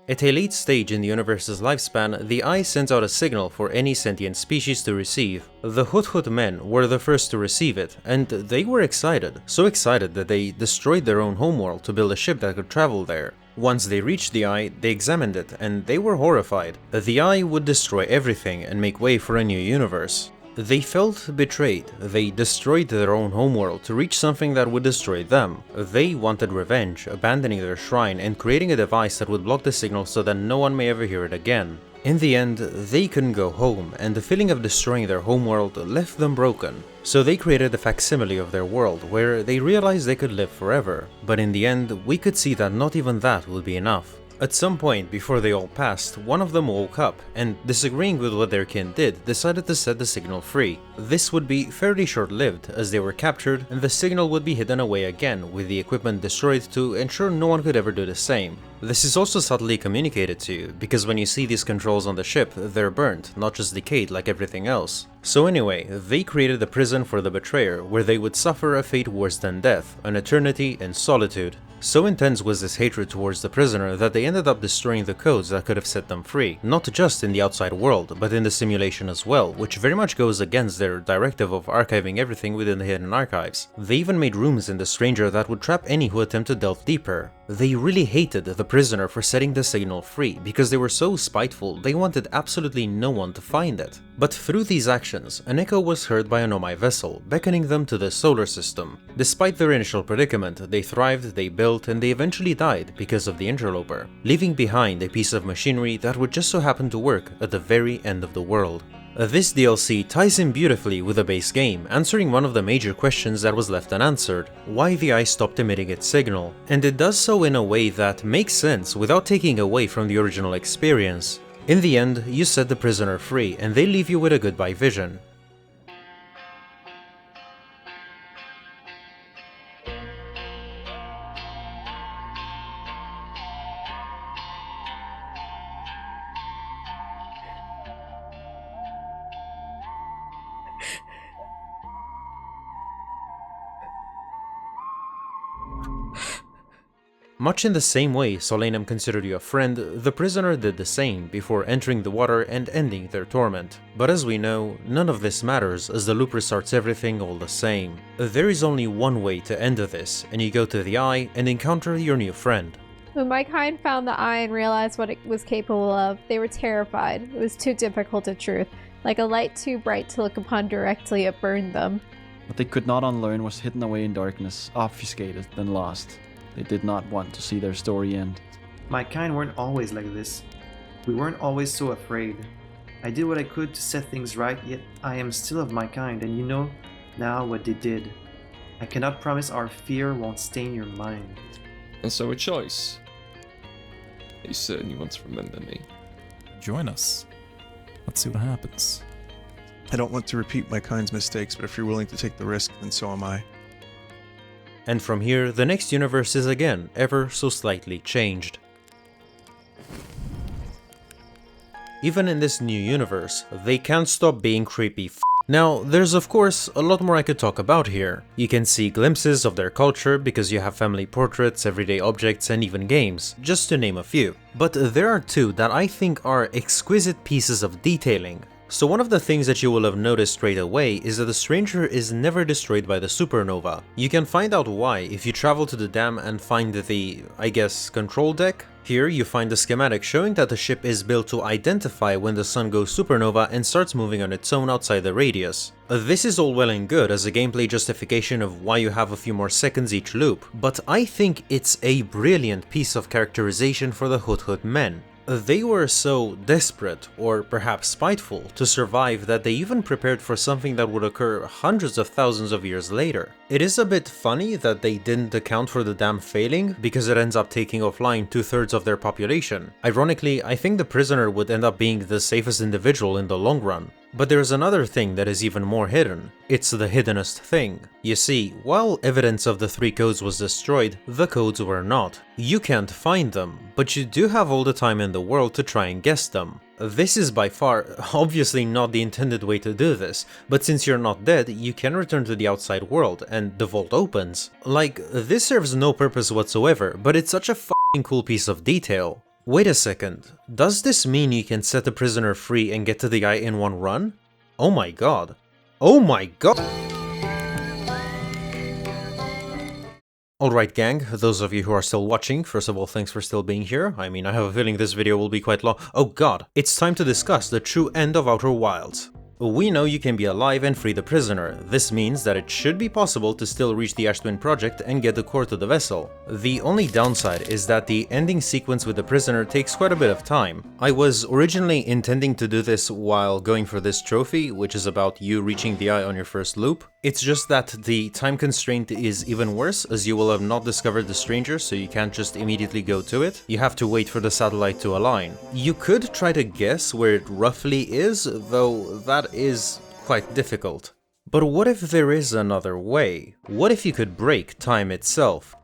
At a late stage in the universe's lifespan, the Eye sends out a signal for any sentient species to receive. The Hood Hood men were the first to receive it, and they were excited. So excited that they destroyed their own homeworld to build a ship that could travel there. Once they reached the Eye, they examined it, and they were horrified. The Eye would destroy everything and make way for a new universe. They felt betrayed. They destroyed their own homeworld to reach something that would destroy them. They wanted revenge, abandoning their shrine and creating a device that would block the signal so that no one may ever hear it again. In the end, they couldn't go home, and the feeling of destroying their homeworld left them broken. So they created a facsimile of their world, where they realized they could live forever. But in the end, we could see that not even that would be enough. At some point before they all passed, one of them woke up, and disagreeing with what their kin did, decided to set the signal free. This would be fairly short-lived, as they were captured, and the signal would be hidden away again, with the equipment destroyed to ensure no one could ever do the same. This is also subtly communicated to you, because when you see these controls on the ship, they're burnt, not just decayed like everything else. So anyway, they created a prison for the betrayer, where they would suffer a fate worse than death, an eternity in solitude. So intense was this hatred towards the prisoner that they ended up destroying the codes that could have set them free, not just in the outside world, but in the simulation as well, which very much goes against their directive of archiving everything within the hidden archives. They even made rooms in the stranger that would trap any who attempt to delve deeper. They really hated the prisoner for setting the signal free, because they were so spiteful they wanted absolutely no one to find it. But through these actions, an echo was heard by a Nomai vessel, beckoning them to the solar system. Despite their initial predicament, they thrived, they built, and they eventually died because of the interloper, leaving behind a piece of machinery that would just so happen to work at the very end of the world. This DLC ties in beautifully with the base game, answering one of the major questions that was left unanswered: why the Eye stopped emitting its signal. And it does so in a way that makes sense without taking away from the original experience. In the end, you set the prisoner free, and they leave you with a goodbye vision. Much in the same way Solanum considered you a friend, the prisoner did the same before entering the water and ending their torment. But as we know, none of this matters as the loop restarts everything all the same. There is only one way to end this, and you go to the Eye and encounter your new friend. When my kind found the Eye and realized what it was capable of, they were terrified. It was too difficult a truth. Like a light too bright to look upon directly, it burned them. What they could not unlearn was hidden away in darkness, obfuscated, then lost. They did not want to see their story end. My kind weren't always like this. We weren't always so afraid. I did what I could to set things right, yet I am still of my kind, and you know now what they did. I cannot promise our fear won't stain your mind. And so a choice. Are you certain you want to remember me? Join us. Let's see what happens. I don't want to repeat my kind's mistakes, but if you're willing to take the risk, then so am I. And from here, the next universe is again ever so slightly changed. Even in this new universe, they can't stop being creepy Now, there's of course a lot more I could talk about here. You can see glimpses of their culture because you have family portraits, everyday objects, and even games, just to name a few. But there are two that I think are exquisite pieces of detailing. So one of the things that you will have noticed straight away is that the stranger is never destroyed by the supernova. You can find out why if you travel to the dam and find the, I guess, control deck. Here you find the schematic showing that the ship is built to identify when the sun goes supernova and starts moving on its own outside the radius. This is all well and good as a gameplay justification of why you have a few more seconds each loop, but I think it's a brilliant piece of characterization for the Hut men. They were so desperate, or perhaps spiteful, to survive that they even prepared for something that would occur hundreds of thousands of years later. It is a bit funny that they didn't account for the dam failing, because it ends up taking offline 2/3 of their population. Ironically, I think the prisoner would end up being the safest individual in the long run. But there's another thing that is even more hidden. It's the hiddenest thing. You see, while evidence of the 3 codes was destroyed, the codes were not. You can't find them, but you do have all the time in the world to try and guess them. This is by far, obviously not the intended way to do this, but since you're not dead, you can return to the outside world, and the vault opens. Like, this serves no purpose whatsoever, but it's such a f***ing cool piece of detail. Wait a second, does this mean you can set the prisoner free and get to the Eye in one run? Oh my god. Oh my god! Alright gang, those of you who are still watching, first of all thanks for still being here. I mean, I have a feeling this video will be quite long. Oh god, it's time to discuss the true end of Outer Wilds. We know you can be alive and free the prisoner. This means that it should be possible to still reach the Ash Twin project and get the core to the vessel. The only downside is that the ending sequence with the prisoner takes quite a bit of time. I was originally intending to do this while going for this trophy, which is about you reaching the Eye on your first loop. It's just that the time constraint is even worse, as you will have not discovered the stranger, so you can't just immediately go to it. You have to wait for the satellite to align. You could try to guess where it roughly is, though that is quite difficult. But what if there is another way? What if you could break time itself?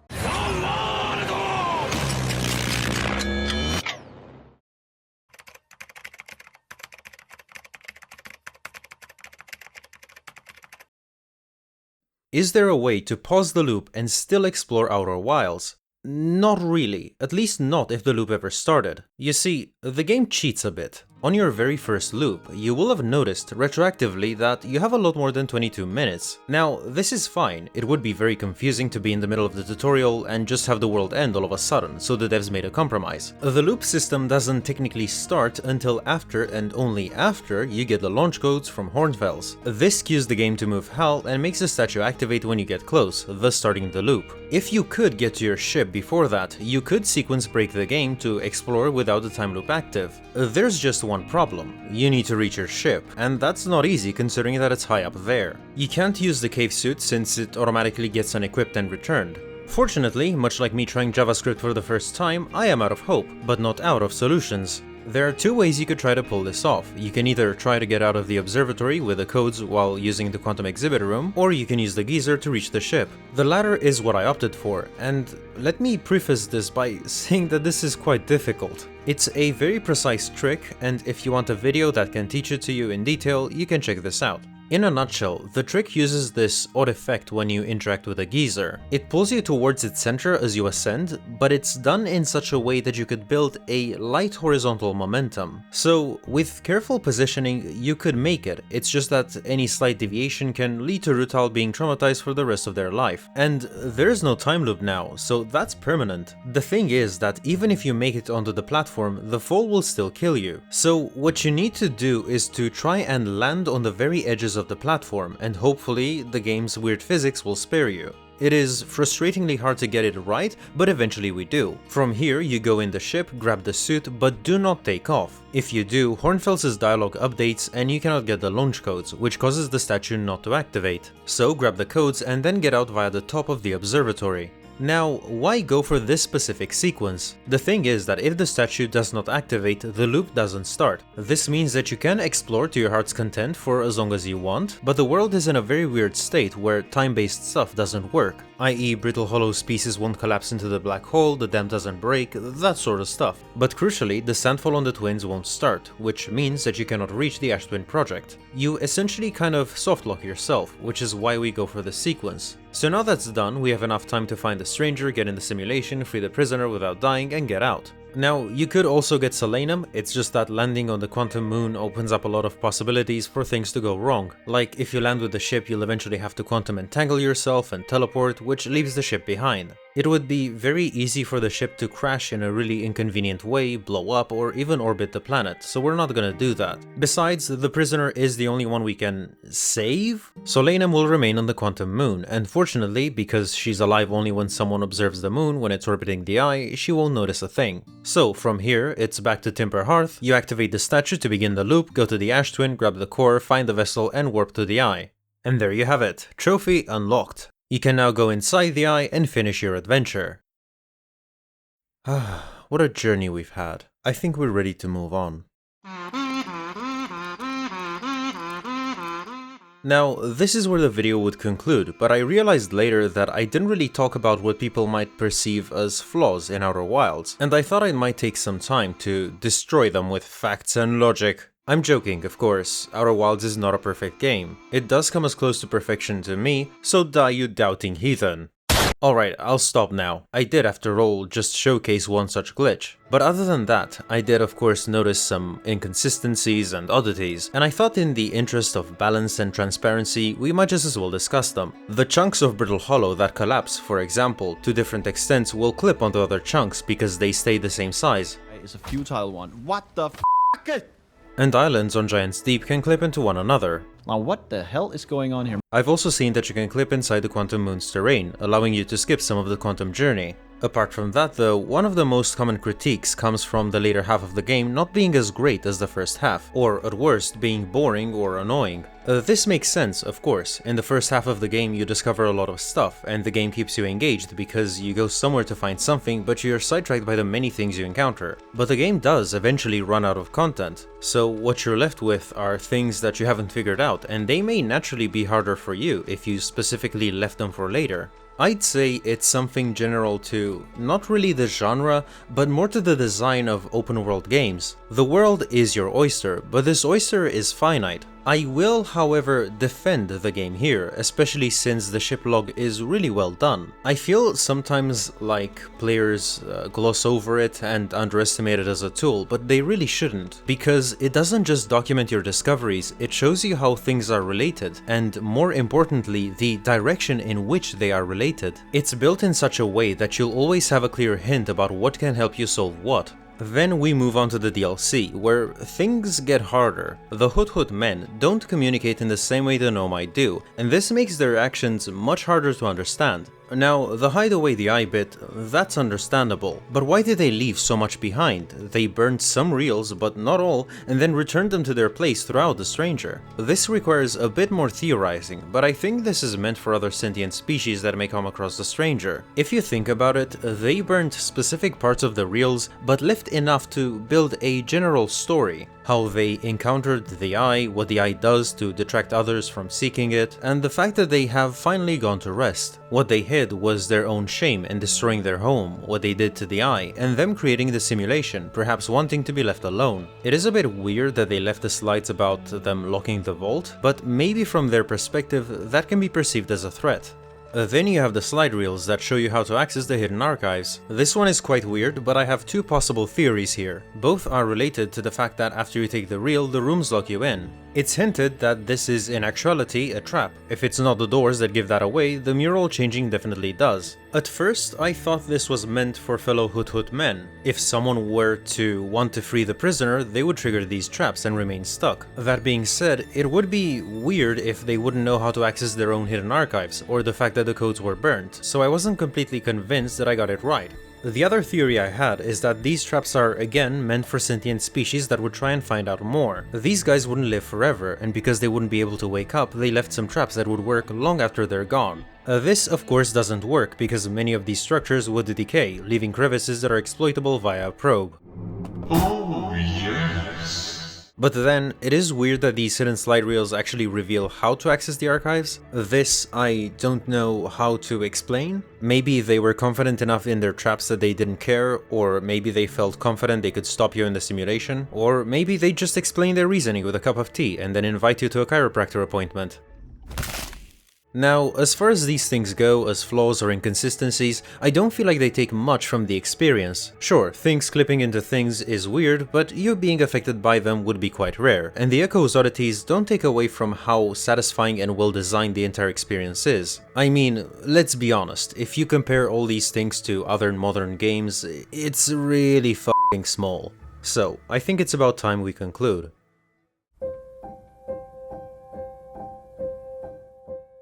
Is there a way to pause the loop and still explore Outer Wilds? Not really, at least not if the loop ever started. You see, the game cheats a bit. On your very first loop, you will have noticed retroactively that you have a lot more than 22 minutes. Now, this is fine, it would be very confusing to be in the middle of the tutorial and just have the world end all of a sudden, so the devs made a compromise. The loop system doesn't technically start until after and only after you get the launch codes from Hornfels. This cues the game to move HAL and makes the statue activate when you get close, thus starting the loop. If you could get to your ship before that, you could sequence break the game to explore without the time loop active. There's just one problem. You need to reach your ship, and that's not easy considering that it's high up there. You can't use the cave suit since it automatically gets unequipped and returned. Fortunately, much like me trying JavaScript for the first time, I am out of hope, but not out of solutions. There are 2 ways you could try to pull this off. You can either try to get out of the observatory with the codes while using the quantum exhibit room, or you can use the geyser to reach the ship. The latter is what I opted for, and let me preface this by saying that this is quite difficult. It's a very precise trick, and if you want a video that can teach it to you in detail, you can check this out. In a nutshell, the trick uses this odd effect when you interact with a geyser. It pulls you towards its center as you ascend, but it's done in such a way that you could build a light horizontal momentum. So, with careful positioning, you could make it, it's just that any slight deviation can lead to Rutal being traumatized for the rest of their life. And there's no time loop now, so that's permanent. The thing is that even if you make it onto the platform, the fall will still kill you. So what you need to do is to try and land on the very edges of the platform, and hopefully the game's weird physics will spare you. It is frustratingly hard to get it right, but eventually we do. From here you go in the ship, grab the suit, but do not take off. If you do, Hornfels' dialogue updates and you cannot get the launch codes, which causes the statue not to activate. So grab the codes and then get out via the top of the observatory. Now, why go for this specific sequence? The thing is that if the statue does not activate, the loop doesn't start. This means that you can explore to your heart's content for as long as you want, but the world is in a very weird state where time-based stuff doesn't work, i.e. Brittle Hollow's pieces won't collapse into the black hole, the dam doesn't break, that sort of stuff. But crucially, the sandfall on the twins won't start, which means that you cannot reach the Ash Twin project. You essentially kind of softlock yourself, which is why we go for this sequence. So now that's done, we have enough time to find the stranger, get in the simulation, free the prisoner without dying, and get out. Now, you could also get Selenum, it's just that landing on the Quantum Moon opens up a lot of possibilities for things to go wrong. Like, if you land with the ship, you'll eventually have to quantum entangle yourself and teleport, which leaves the ship behind. It would be very easy for the ship to crash in a really inconvenient way, blow up, or even orbit the planet, so we're not gonna do that. Besides, the prisoner is the only one we can save? Solenum will remain on the Quantum Moon, and fortunately, because she's alive only when someone observes the moon when it's orbiting the eye, she won't notice a thing. So from here, it's back to Timber Hearth, you activate the statue to begin the loop, go to the Ash Twin, grab the core, find the vessel, and warp to the eye. And there you have it, trophy unlocked. You can now go inside the eye and finish your adventure. What a journey we've had. I think we're ready to move on. Now, this is where the video would conclude, but I realized later that I didn't really talk about what people might perceive as flaws in Outer Wilds, and I thought I might take some time to destroy them with facts and logic. I'm joking, of course, Outer Wilds is not a perfect game. It does come as close to perfection to me, so die you doubting heathen. Alright, I'll stop now. I did, after all, just showcase one such glitch. But other than that, I did of course notice some inconsistencies and oddities, and I thought in the interest of balance and transparency, we might just as well discuss them. The chunks of Brittle Hollow that collapse, for example, to different extents will clip onto other chunks because they stay the same size. It's a futile one. What the f***? And islands on Giant's Deep can clip into one another. Now what the hell is going on here? I've also seen that you can clip inside the Quantum Moon's terrain, allowing you to skip some of the quantum journey. Apart from that though, one of the most common critiques comes from the later half of the game not being as great as the first half, or at worst being boring or annoying. This makes sense, of course. In the first half of the game you discover a lot of stuff, and the game keeps you engaged because you go somewhere to find something, but you're sidetracked by the many things you encounter. But the game does eventually run out of content, so what you're left with are things that you haven't figured out, and they may naturally be harder for you if you specifically left them for later. I'd say it's something general to, not really the genre, but more to the design of open world games. The world is your oyster, but this oyster is finite. I will, however, defend the game here, especially since the ship log is really well done. I feel sometimes like players gloss over it and underestimate it as a tool, but they really shouldn't, because it doesn't just document your discoveries, it shows you how things are related, and more importantly, the direction in which they are related. It's built in such a way that you'll always have a clear hint about what can help you solve what. Then we move on to the DLC, where things get harder. The Hut men don't communicate in the same way the Nomai do, and this makes their actions much harder to understand. Now, the hide away the eye bit, that's understandable, but why did they leave so much behind? They burned some reels, but not all, and then returned them to their place throughout the stranger. This requires a bit more theorizing, but I think this is meant for other sentient species that may come across the stranger. If you think about it, they burned specific parts of the reels, but left enough to build a general story. how they encountered the eye, what the eye does to detract others from seeking it, and the fact that they have finally gone to rest. What they hid was their own shame in destroying their home, what they did to the eye, and them creating the simulation, perhaps wanting to be left alone. It is a bit weird that they left the slides about them locking the vault, but maybe from their perspective that can be perceived as a threat. Then you have the slide reels that show you how to access the hidden archives. This one is quite weird, but I have two possible theories here. Both are related to the fact that after you take the reel, the rooms lock you in. It's hinted that this is in actuality a trap. If it's not the doors that give that away, the mural changing definitely does. At first, I thought this was meant for fellow Hoot Hoot men. If someone were to want to free the prisoner, they would trigger these traps and remain stuck. That being said, it would be weird if they wouldn't know how to access their own hidden archives, or the fact that the codes were burnt, so I wasn't completely convinced that I got it right. The other theory I had is that these traps are, again, meant for sentient species that would try and find out more. These guys wouldn't live forever, and because they wouldn't be able to wake up, they left some traps that would work long after they're gone. This, of course, doesn't work because many of these structures would decay, leaving crevices that are exploitable via a probe. Oh, yes. But then, it is weird that these hidden slide reels actually reveal how to access the archives. This, I don't know how to explain. Maybe they were confident enough in their traps that they didn't care, or maybe they felt confident they could stop you in the simulation, or maybe they just explain their reasoning with a cup of tea and then invite you to a chiropractor appointment. Now, as far as these things go, as flaws or inconsistencies, I don't feel like they take much from the experience. Sure, things clipping into things is weird, but you being affected by them would be quite rare, and the Echo's oddities don't take away from how satisfying and well designed the entire experience is. I mean, let's be honest, if you compare all these things to other modern games, it's really f***ing small. So, I think it's about time we conclude.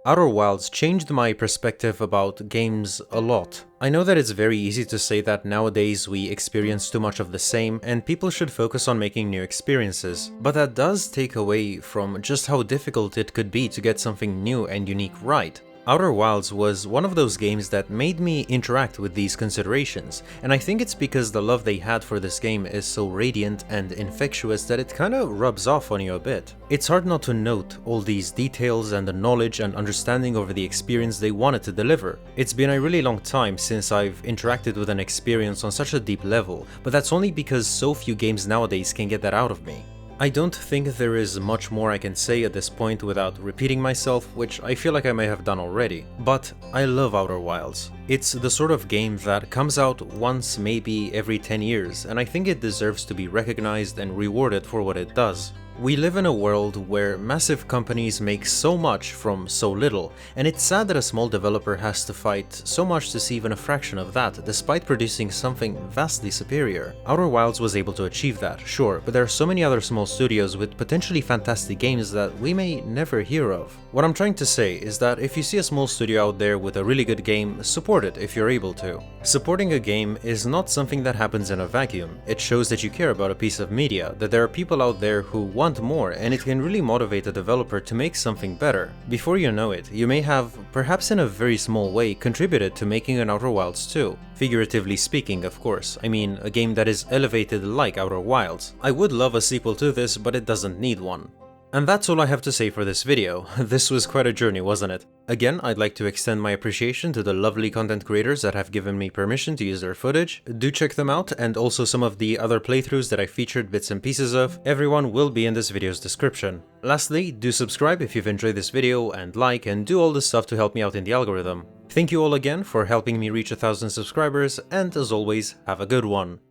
Outer Wilds changed my perspective about games a lot. I know that it's very easy to say that nowadays we experience too much of the same and people should focus on making new experiences, but that does take away from just how difficult it could be to get something new and unique right. Outer Wilds was one of those games that made me interact with these considerations, and I think it's because the love they had for this game is so radiant and infectious that it kinda rubs off on you a bit. It's hard not to note all these details and the knowledge and understanding over the experience they wanted to deliver. It's been a really long time since I've interacted with an experience on such a deep level, but that's only because so few games nowadays can get that out of me. I don't think there is much more I can say at this point without repeating myself, which I feel like I may have done already, but I love Outer Wilds. It's the sort of game that comes out once, maybe every 10 years, and I think it deserves to be recognized and rewarded for what it does. We live in a world where massive companies make so much from so little, and it's sad that a small developer has to fight so much to see even a fraction of that, despite producing something vastly superior. Outer Wilds was able to achieve that, sure, but there are so many other small studios with potentially fantastic games that we may never hear of. What I'm trying to say is that if you see a small studio out there with a really good game, support it if you're able to. Supporting a game is not something that happens in a vacuum. It shows that you care about a piece of media, that there are people out there who want more, and it can really motivate a developer to make something better. Before you know it, you may have, perhaps in a very small way, contributed to making an Outer Wilds 2. Figuratively speaking, of course. I mean, a game that is elevated like Outer Wilds. I would love a sequel to this, but it doesn't need one. And that's all I have to say for this video. This was quite a journey, wasn't it? Again, I'd like to extend my appreciation to the lovely content creators that have given me permission to use their footage. Do check them out, and also some of the other playthroughs that I featured bits and pieces of. Everyone will be in this video's description. Lastly, do subscribe if you've enjoyed this video, and like, and do all the stuff to help me out in the algorithm. Thank you all again for helping me reach 1,000 subscribers, and as always, have a good one.